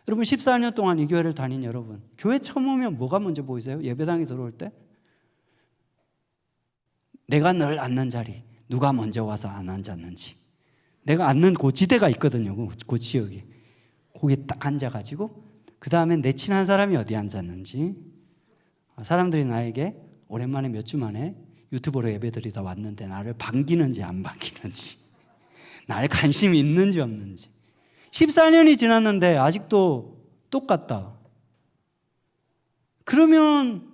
Speaker 1: 여러분 14년 동안 이 교회를 다닌 여러분, 교회 처음 오면 뭐가 먼저 보이세요? 예배당에 들어올 때? 내가 늘 앉는 자리, 누가 먼저 와서 안 앉았는지. 내가 앉는 그 지대가 있거든요. 그 지역에. 거기에 딱 앉아가지고 그 다음에 내 친한 사람이 어디 앉았는지, 사람들이 나에게 오랜만에 몇 주 만에 유튜브로 예배드리다 왔는데 나를 반기는지 안 반기는지, 나를 관심이 있는지 없는지. 14년이 지났는데 아직도 똑같다. 그러면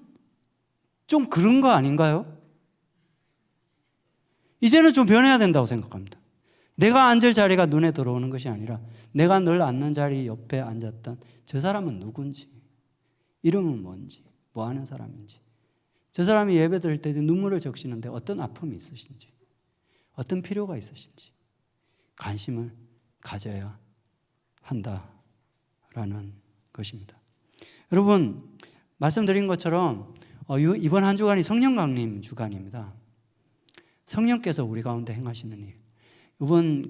Speaker 1: 좀 그런 거 아닌가요? 이제는 좀 변해야 된다고 생각합니다. 내가 앉을 자리가 눈에 들어오는 것이 아니라 내가 늘 앉는 자리 옆에 앉았던 저 사람은 누군지, 이름은 뭔지, 뭐 하는 사람인지, 저 사람이 예배 드릴 때 눈물을 적시는데 어떤 아픔이 있으신지, 어떤 필요가 있으신지 관심을 가져야 한다라는 것입니다. 여러분, 말씀드린 것처럼 이번 한 주간이 성령 강림 주간입니다. 성령께서 우리 가운데 행하시는 일. 이번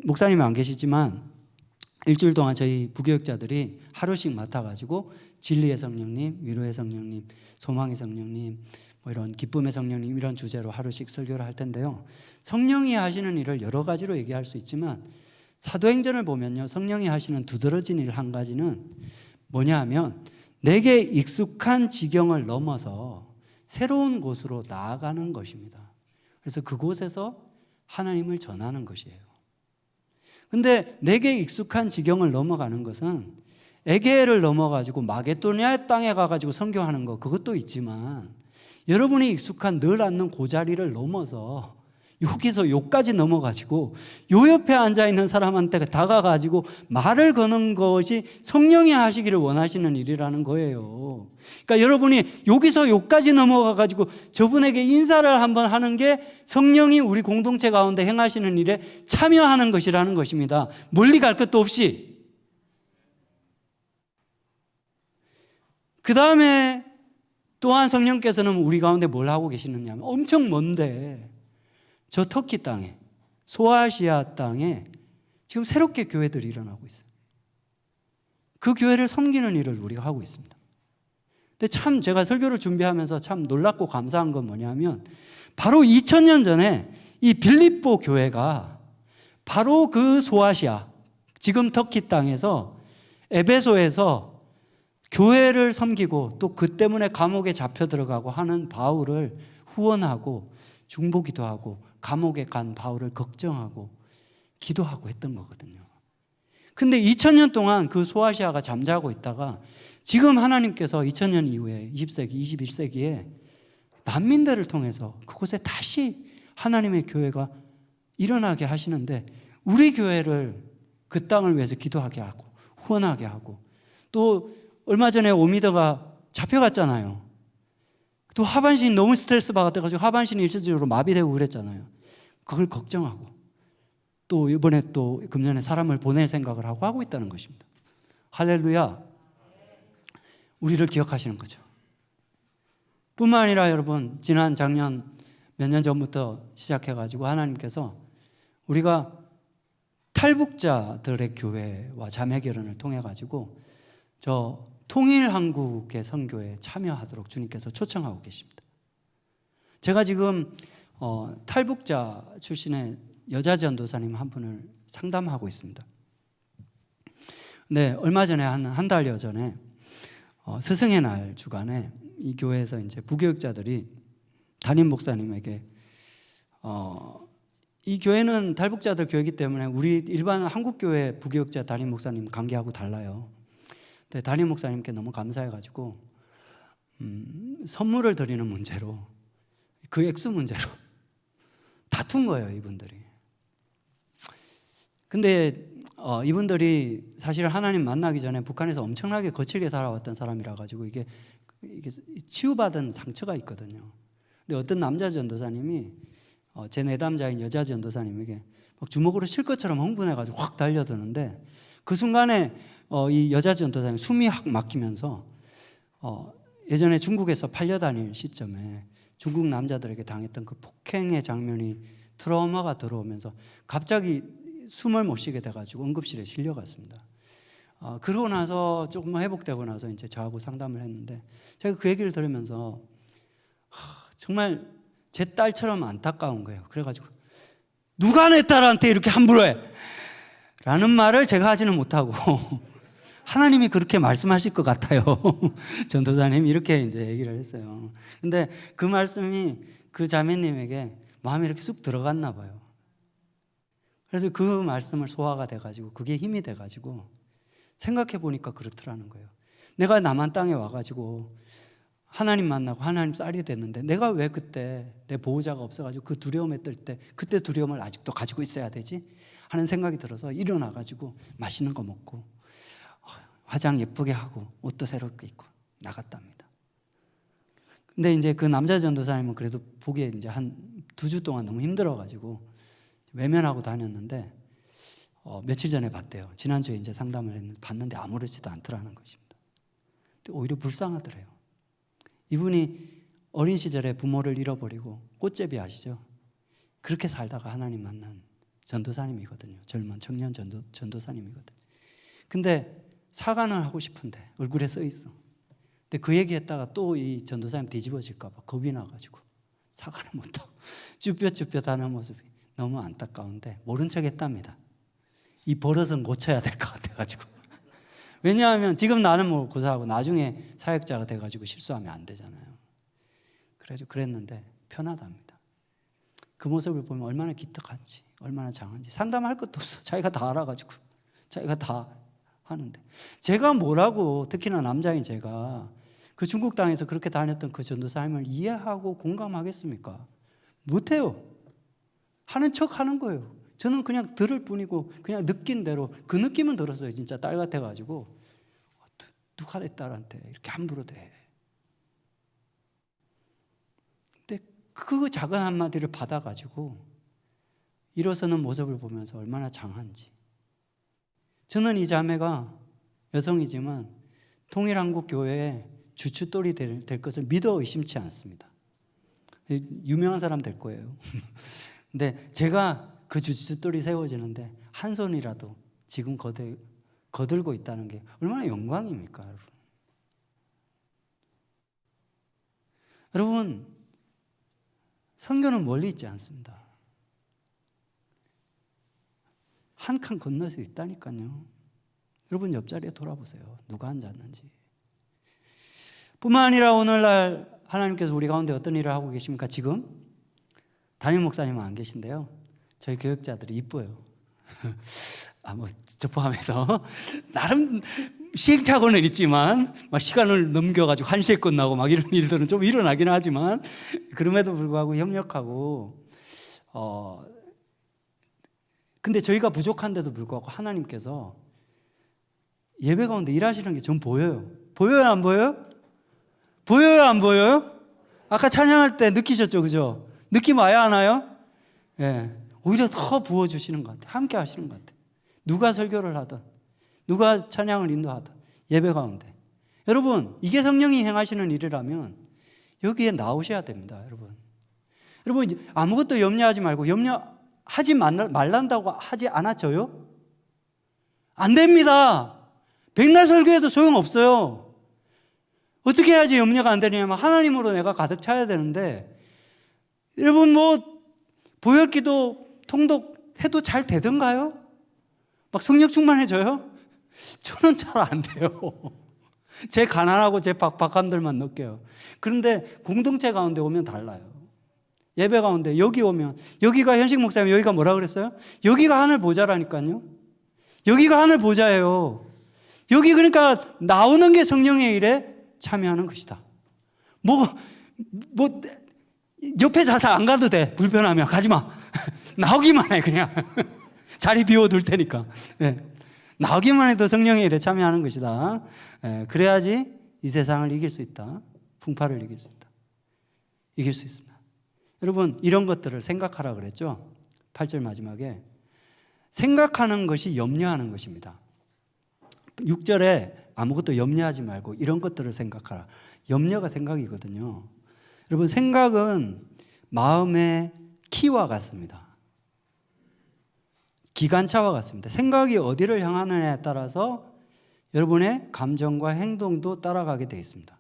Speaker 1: 목사님이 안 계시지만 일주일 동안 저희 부교육자들이 하루씩 맡아가지고 진리의 성령님, 위로의 성령님, 소망의 성령님, 뭐 이런 기쁨의 성령님, 이런 주제로 하루씩 설교를 할 텐데요. 성령이 하시는 일을 여러 가지로 얘기할 수 있지만 사도행전을 보면요, 성령이 하시는 두드러진 일 한 가지는 뭐냐 하면 내게 익숙한 지경을 넘어서 새로운 곳으로 나아가는 것입니다. 그래서 그곳에서 하나님을 전하는 것이에요. 근데 내게 익숙한 지경을 넘어가는 것은 에게를 넘어가지고 마게도냐 땅에 가가지고 선교하는 거, 그것도 있지만 여러분이 익숙한 늘 앉는 그 자리를 넘어서 여기서 요까지 넘어가지고 요 옆에 앉아있는 사람한테 다가가지고 말을 거는 것이 성령이 하시기를 원하시는 일이라는 거예요. 그러니까 여러분이 여기서 요까지 넘어가가지고 저분에게 인사를 한번 하는 게 성령이 우리 공동체 가운데 행하시는 일에 참여하는 것이라는 것입니다. 멀리 갈 것도 없이. 그 다음에 또한 성령께서는 우리 가운데 뭘 하고 계시느냐 하면 엄청 먼데 저 터키 땅에, 소아시아 땅에 지금 새롭게 교회들이 일어나고 있어요. 그 교회를 섬기는 일을 우리가 하고 있습니다. 근데 참 제가 설교를 준비하면서 참 놀랍고 감사한 건 뭐냐면 바로 2000년 전에 이 빌립보 교회가 바로 그 소아시아, 지금 터키 땅에서 에베소에서 교회를 섬기고 또 그 때문에 감옥에 잡혀 들어가고 하는 바울을 후원하고 중보기도 하고 감옥에 간 바울을 걱정하고 기도하고 했던 거거든요. 근데 2000년 동안 그 소아시아가 잠자고 있다가 지금 하나님께서 2000년 이후에 20세기, 21세기에 난민들을 통해서 그곳에 다시 하나님의 교회가 일어나게 하시는데 우리 교회를 그 땅을 위해서 기도하게 하고 후원하게 하고 또 얼마 전에 오미더가 잡혀갔잖아요. 또 하반신이 너무 스트레스 받아가지고 하반신이 일시적으로 마비되고 그랬잖아요. 그걸 걱정하고 또 이번에 또 금년에 사람을 보낼 생각을 하고 있다는 것입니다. 할렐루야. 우리를 기억하시는 거죠. 뿐만 아니라 여러분, 지난 작년 몇 년 전부터 시작해가지고 하나님께서 우리가 탈북자들의 교회와 자매결연을 통해가지고 저 통일한국의 선교에 참여하도록 주님께서 초청하고 계십니다. 제가 지금 탈북자 출신의 여자 전도사님 한 분을 상담하고 있습니다. 네, 얼마 전에 한 달여 전에 스승의 날 주간에 이 교회에서 이제 부교육자들이 담임 목사님에게 이 교회는 탈북자들 교회이기 때문에 우리 일반 한국 교회 부교육자 담임 목사님 관계하고 달라요. 근데 담임 목사님께 너무 감사해가지고 선물을 드리는 문제로 그 액수 문제로 다툰 거예요, 이분들이. 근데 이분들이 사실 하나님 만나기 전에 북한에서 엄청나게 거칠게 살아왔던 사람이라 가지고 이게 치유받은 상처가 있거든요. 근데 어떤 남자 전도사님이 제 내담자인 여자 전도사님에게 막 주먹으로 칠 것처럼 흥분해가지고 확 달려드는데 그 순간에 이 여자 전도사님 숨이 확 막히면서 예전에 중국에서 팔려다닐 시점에 중국 남자들에게 당했던 그 폭행의 장면이 트라우마가 들어오면서 갑자기 숨을 못 쉬게 돼가지고 응급실에 실려갔습니다. 그러고 나서 조금 회복되고 나서 이제 저하고 상담을 했는데 제가 그 얘기를 들으면서 정말 제 딸처럼 안타까운 거예요. 그래가지고 누가 내 딸한테 이렇게 함부로 해? 라는 말을 제가 하지는 못하고 하나님이 그렇게 말씀하실 것 같아요. 전도사님이 이렇게 이제 얘기를 했어요. 근데 그 말씀이 그 자매님에게 마음이 이렇게 쑥 들어갔나 봐요. 그래서 그 말씀을 소화가 돼가지고 그게 힘이 돼가지고 생각해 보니까 그렇더라는 거예요. 내가 남한 땅에 와가지고 하나님 만나고 하나님 쌀이 됐는데 내가 왜 그때 내 보호자가 없어가지고 그 두려움에 뜰 때 그때 두려움을 아직도 가지고 있어야 되지? 하는 생각이 들어서 일어나가지고 맛있는 거 먹고 화장 예쁘게 하고 옷도 새롭게 입고 나갔답니다. 근데 이제 그 남자 전도사님은 그래도 보기에 이제 한 2주 동안 너무 힘들어가지고 외면하고 다녔는데 며칠 전에 봤대요. 지난주에 이제 상담을 했는데 봤는데 아무렇지도 않더라는 것입니다. 근데 오히려 불쌍하더래요. 이분이 어린 시절에 부모를 잃어버리고 꽃제비 아시죠? 그렇게 살다가 하나님 만난 전도사님이거든요. 젊은 청년 전도사님이거든요. 근데 사과는 하고 싶은데 얼굴에 써 있어. 근데 그 얘기했다가 또 이 전도사님 뒤집어질까 봐 겁이 나가지고 사과는 못하고 쭈뼛쭈뼛하는 모습이 너무 안타까운데 모른 척 했답니다. 이 버릇은 고쳐야 될 것 같아가지고. 왜냐하면 지금 나는 뭐 고사하고 나중에 사역자가 돼가지고 실수하면 안 되잖아요. 그래서 그랬는데 편하답니다. 그 모습을 보면 얼마나 기특한지, 얼마나 장한지. 상담할 것도 없어. 자기가 다 알아가지고 자기가 다 하는데 제가 뭐라고, 특히나 남자인 제가 그 중국 땅에서 그렇게 다녔던 그 전도사님을 이해하고 공감하겠습니까? 못해요. 하는 척 하는 거예요. 저는 그냥 들을 뿐이고 그냥 느낀 대로 그 느낌은 들었어요. 진짜 딸 같아가지고 누가 내 딸한테 이렇게 함부로 대. 근데 그 작은 한마디를 받아가지고 일어서는 모습을 보면서 얼마나 장한지. 저는 이 자매가 여성이지만 통일한국교회의 주춧돌이 될 것을 믿어 의심치 않습니다. 유명한 사람 될 거예요. 근데 제가 그 주춧돌이 세워지는데 한 손이라도 지금 거들고 있다는 게 얼마나 영광입니까, 여러분? 여러분, 선교는 멀리 있지 않습니다. 한 칸 건널 수 있다니까요. 여러분 옆자리에 돌아보세요. 누가 앉았는지. 뿐만 아니라 오늘날 하나님께서 우리 가운데 어떤 일을 하고 계십니까? 지금 담임 목사님은 안 계신데요. 저희 교역자들이 이뻐요. 저 포함해서 나름 시행착오는 있지만 막 시간을 넘겨가지고 1시에 끝나고 막 이런 일들은 좀 일어나긴 하지만 그럼에도 불구하고 협력하고 근데 저희가 부족한데도 불구하고 하나님께서 예배 가운데 일하시는 게 전 보여요. 보여요, 안 보여요? 보여요, 안 보여요? 아까 찬양할 때 느끼셨죠, 그죠? 느낌 와요, 안 와요? 예. 오히려 더 부어주시는 것 같아요. 함께 하시는 것 같아요. 누가 설교를 하든, 누가 찬양을 인도하든, 예배 가운데. 여러분, 이게 성령이 행하시는 일이라면 여기에 나오셔야 됩니다, 여러분. 여러분, 아무것도 염려하지 말고 염려하지 말란다고 하지 않아져요? 안 됩니다. 백날 설교해도 소용없어요. 어떻게 해야지 염려가 안 되냐면 하나님으로 내가 가득 차야 되는데 여러분 보혈기도 통독해도 잘 되던가요? 막 성령 충만해져요? 저는 잘 안 돼요. 제 가난하고 제 박박함들만 느껴요. 그런데 공동체 가운데 오면 달라요. 예배 가운데 여기 오면 여기가 현식 목사님 여기가 뭐라 그랬어요? 여기가 하늘 보좌라니까요. 여기가 하늘 보좌예요. 여기 그러니까 나오는 게 성령의 일에 참여하는 것이다. 옆에 자사 안 가도 돼. 불편하면 가지 마. 나오기만 해 그냥. 자리 비워둘 테니까. 네. 나오기만 해도 성령의 일에 참여하는 것이다. 네. 그래야지 이 세상을 이길 수 있다. 풍파를 이길 수 있다. 이길 수 있습니다. 여러분 이런 것들을 생각하라 그랬죠. 8절 마지막에 생각하는 것이 염려하는 것입니다. 6절에 아무것도 염려하지 말고 이런 것들을 생각하라. 염려가 생각이거든요. 여러분, 생각은 마음의 키와 같습니다. 기관차와 같습니다. 생각이 어디를 향하느냐에 따라서 여러분의 감정과 행동도 따라가게 되어 있습니다.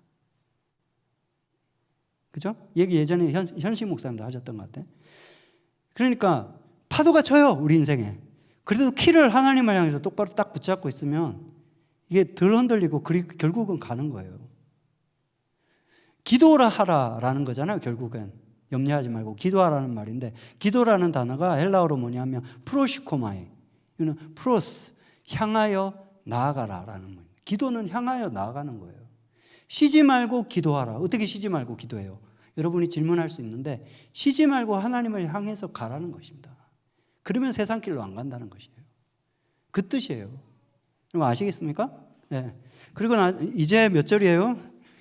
Speaker 1: 그죠? 얘기 예전에 현식 목사님도 하셨던 것 같아요. 그러니까 파도가 쳐요, 우리 인생에. 그래도 키를 하나님을 향해서 똑바로 딱 붙잡고 있으면 이게 덜 흔들리고 결국은 가는 거예요. 기도를 하라라는 거잖아요, 결국은. 염려하지 말고 기도하라는 말인데, 기도라는 단어가 헬라어로 뭐냐면 프로시코마이, 이거는 프로스, 향하여 나아가라라는 거예요. 기도는 향하여 나아가는 거예요. 쉬지 말고 기도하라. 어떻게 쉬지 말고 기도해요? 여러분이 질문할 수 있는데, 쉬지 말고 하나님을 향해서 가라는 것입니다. 그러면 세상 길로 안 간다는 것이에요. 그 뜻이에요. 여러분 아시겠습니까? 네. 그리고 이제 몇 절이에요?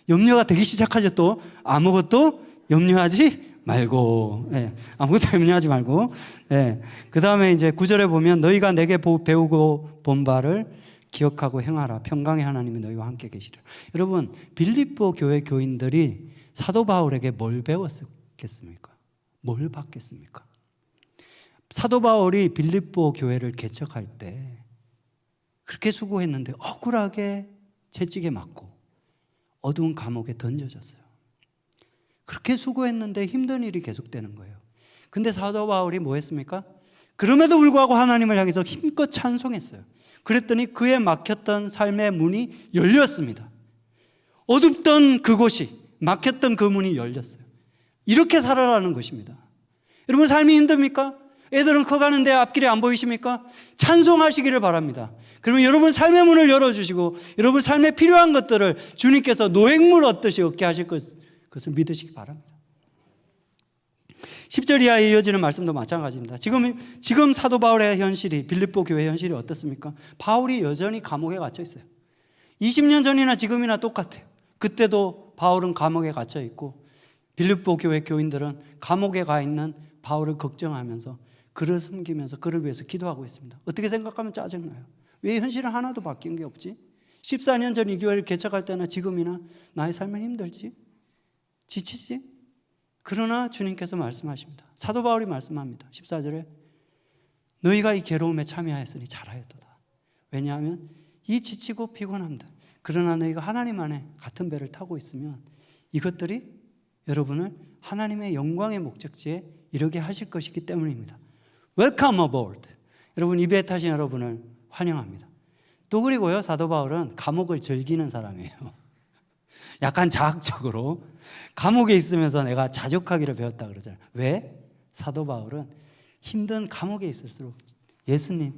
Speaker 1: 염려가 되기 시작하죠. 또 아무것도 염려하지 말고, 네. 아무것도 염려하지 말고. 네. 그 다음에 이제 9절에 보면 너희가 내게 배우고 본 바를 기억하고 행하라. 평강의 하나님이 너희와 함께 계시리라. 여러분, 빌립보 교회 교인들이 사도 바울에게 뭘 배웠겠습니까? 뭘 받겠습니까? 사도 바울이 빌립보 교회를 개척할 때 그렇게 수고했는데 억울하게 채찍에 맞고 어두운 감옥에 던져졌어요. 그렇게 수고했는데 힘든 일이 계속되는 거예요. 근데 사도 바울이 뭐 했습니까? 그럼에도 불구하고 하나님을 향해서 힘껏 찬송했어요. 그랬더니 그의 막혔던 삶의 문이 열렸습니다. 어둡던 그곳이, 막혔던 그 문이 열렸어요. 이렇게 살아라는 것입니다. 여러분, 삶이 힘듭니까? 애들은 커가는데 앞길이 안 보이십니까? 찬송하시기를 바랍니다. 그러면 여러분 삶의 문을 열어주시고 여러분 삶에 필요한 것들을 주님께서 노획물 얻듯이 얻게 하실 것을 믿으시기 바랍니다. 10절 이하에 이어지는 말씀도 마찬가지입니다. 지금 사도 바울의 현실이, 빌립보 교회의 현실이 어떻습니까? 바울이 여전히 감옥에 갇혀 있어요. 20년 전이나 지금이나 똑같아요. 그때도 바울은 감옥에 갇혀 있고 빌립보 교회 교인들은 감옥에 가 있는 바울을 걱정하면서 그를 섬기면서 그를 위해서 기도하고 있습니다. 어떻게 생각하면 짜증나요. 왜 현실은 하나도 바뀐 게 없지? 14년 전 이 교회를 개척할 때나 지금이나 나의 삶은 힘들지? 지치지? 그러나 주님께서 말씀하십니다. 사도 바울이 말씀합니다. 14절에 너희가 이 괴로움에 참여하였으니 잘하였도다. 왜냐하면 이 지치고 피곤함들, 그러나 너희가 하나님 안에 같은 배를 타고 있으면 이것들이 여러분을 하나님의 영광의 목적지에 이르게 하실 것이기 때문입니다. Welcome aboard. 여러분, 이 배에 타신 여러분을 환영합니다. 또 그리고요, 사도 바울은 감옥을 즐기는 사람이에요. 약간 자학적으로 감옥에 있으면서 내가 자족하기를 배웠다 그러잖아요. 왜? 사도 바울은 힘든 감옥에 있을수록 예수님,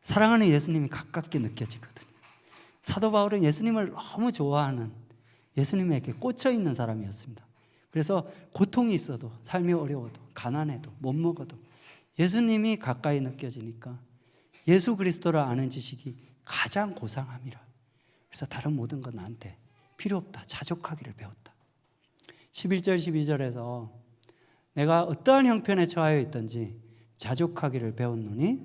Speaker 1: 사랑하는 예수님이 가깝게 느껴지거든요. 사도 바울은 예수님을 너무 좋아하는, 예수님에게 꽂혀 있는 사람이었습니다. 그래서 고통이 있어도, 삶이 어려워도, 가난해도, 못 먹어도 예수님이 가까이 느껴지니까 예수 그리스도를 아는 지식이 가장 고상함이라. 그래서 다른 모든 건 나한테 필요 없다. 자족하기를 배웠다. 11절 12절에서 내가 어떠한 형편에 처하여 있든지 자족하기를 배웠노니,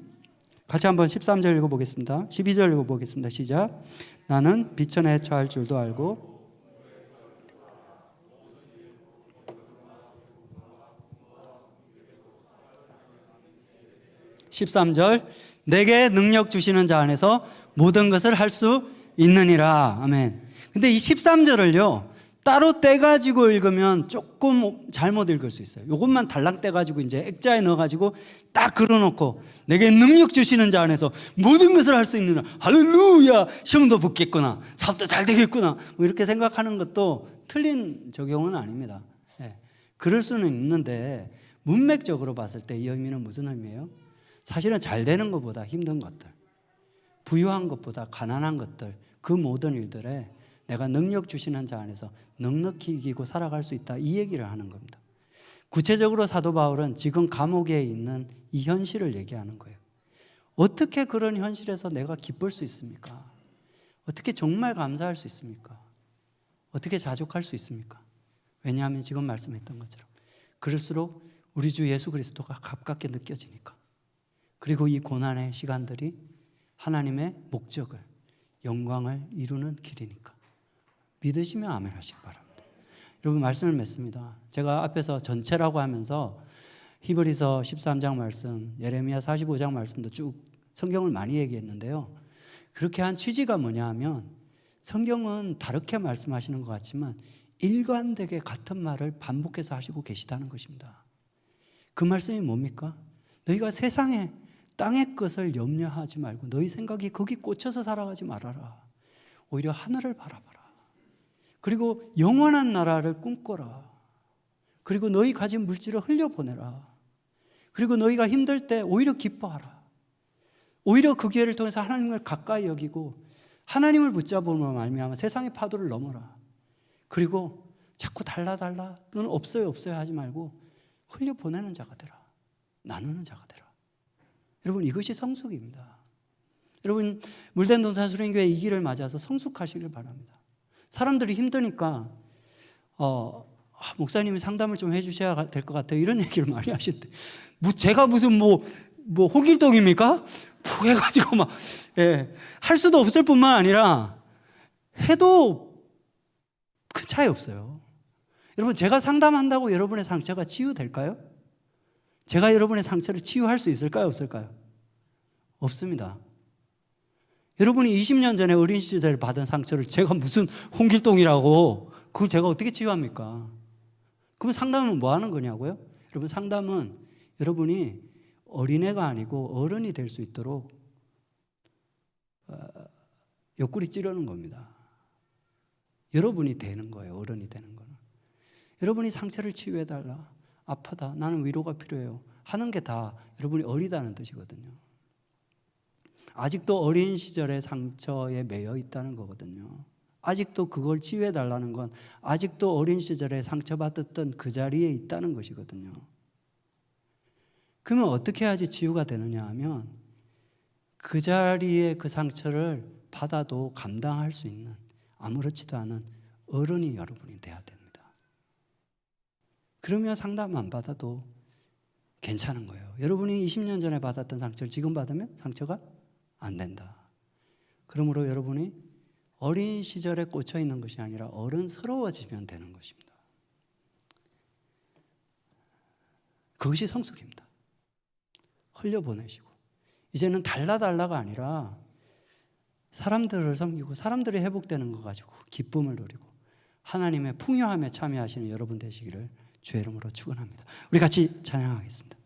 Speaker 1: 같이 한번 13절 읽어보겠습니다. 12절 읽어보겠습니다. 시작. 나는 비천에 처할 줄도 알고 13절 내게 능력 주시는 자 안에서 모든 것을 할 수 있느니라. 아멘. 근데 이 13절을요 따로 떼가지고 읽으면 조금 잘못 읽을 수 있어요. 이것만 달랑 떼가지고 이제 액자에 넣어가지고 딱 걸어놓고 내게 능력 주시는 자 안에서 모든 것을 할 수 있느냐, 할렐루야, 시험도 붙겠구나, 사업도 잘 되겠구나, 뭐 이렇게 생각하는 것도 틀린 적용은 아닙니다. 네. 그럴 수는 있는데 문맥적으로 봤을 때 이 의미는 무슨 의미예요? 사실은 잘 되는 것보다 힘든 것들, 부유한 것보다 가난한 것들, 그 모든 일들에 내가 능력 주시는 자 안에서 넉넉히 이기고 살아갈 수 있다, 이 얘기를 하는 겁니다. 구체적으로 사도 바울은 지금 감옥에 있는 이 현실을 얘기하는 거예요. 어떻게 그런 현실에서 내가 기쁠 수 있습니까? 어떻게 정말 감사할 수 있습니까? 어떻게 자족할 수 있습니까? 왜냐하면 지금 말씀했던 것처럼 그럴수록 우리 주 예수 그리스도가 가깝게 느껴지니까, 그리고 이 고난의 시간들이 하나님의 목적을, 영광을 이루는 길이니까 믿으시면 아멘 하시기 바랍니다. 여러분, 말씀을 맺습니다. 제가 앞에서 전체라고 하면서 히브리서 13장 말씀, 예레미야 45장 말씀도 쭉 성경을 많이 얘기했는데요. 그렇게 한 취지가 뭐냐 하면 성경은 다르게 말씀하시는 것 같지만 일관되게 같은 말을 반복해서 하시고 계시다는 것입니다. 그 말씀이 뭡니까? 너희가 세상에 땅의 것을 염려하지 말고 너희 생각이 거기 꽂혀서 살아가지 말아라. 오히려 하늘을 바라봐라. 그리고 영원한 나라를 꿈꿔라. 그리고 너희 가진 물질을 흘려보내라. 그리고 너희가 힘들 때 오히려 기뻐하라. 오히려 그 기회를 통해서 하나님을 가까이 여기고 하나님을 붙잡으며 말미암아 세상의 파도를 넘어라. 그리고 자꾸 달라 너는 없어요 하지 말고 흘려보내는 자가 되라. 나누는 자가 되라. 여러분, 이것이 성숙입니다. 여러분, 물된 동산 수련교회 이 길을 맞아서 성숙하시길 바랍니다. 사람들이 힘드니까 목사님이 상담을 좀 해주셔야 될 것 같아요, 이런 얘기를 많이 하시대. 제가 무슨 호길동입니까? 해가지고 할 수도 없을 뿐만 아니라 해도 큰 차이 없어요. 여러분, 제가 상담한다고 여러분의 상처가 치유될까요? 제가 여러분의 상처를 치유할 수 있을까요? 없을까요? 없습니다. 여러분이 20년 전에 어린 시절 받은 상처를 제가 무슨 홍길동이라고, 그걸 제가 어떻게 치유합니까? 그럼 상담은 뭐 하는 거냐고요? 여러분, 상담은 여러분이 어린애가 아니고 어른이 될 수 있도록 옆구리 찌르는 겁니다. 여러분이 되는 거예요. 어른이 되는 거는. 여러분이 상처를 치유해달라, 아프다, 나는 위로가 필요해요 하는 게 다 여러분이 어리다는 뜻이거든요. 아직도 어린 시절의 상처에 매여 있다는 거거든요. 아직도 그걸 치유해달라는 건 아직도 어린 시절에 상처받았던 그 자리에 있다는 것이거든요. 그러면 어떻게 해야지 치유가 되느냐 하면 그 자리에 그 상처를 받아도 감당할 수 있는 아무렇지도 않은 어른이 여러분이 돼야 됩니다. 그러면 상담 안 받아도 괜찮은 거예요. 여러분이 20년 전에 받았던 상처를 지금 받으면 상처가 안 된다. 그러므로 여러분이 어린 시절에 꽂혀 있는 것이 아니라 어른스러워지면 되는 것입니다. 그것이 성숙입니다. 흘려보내시고 이제는 달라가 아니라 사람들을 섬기고 사람들이 회복되는 것 가지고 기쁨을 누리고 하나님의 풍요함에 참여하시는 여러분 되시기를 주의 이름으로 축원합니다. 우리 같이 찬양하겠습니다.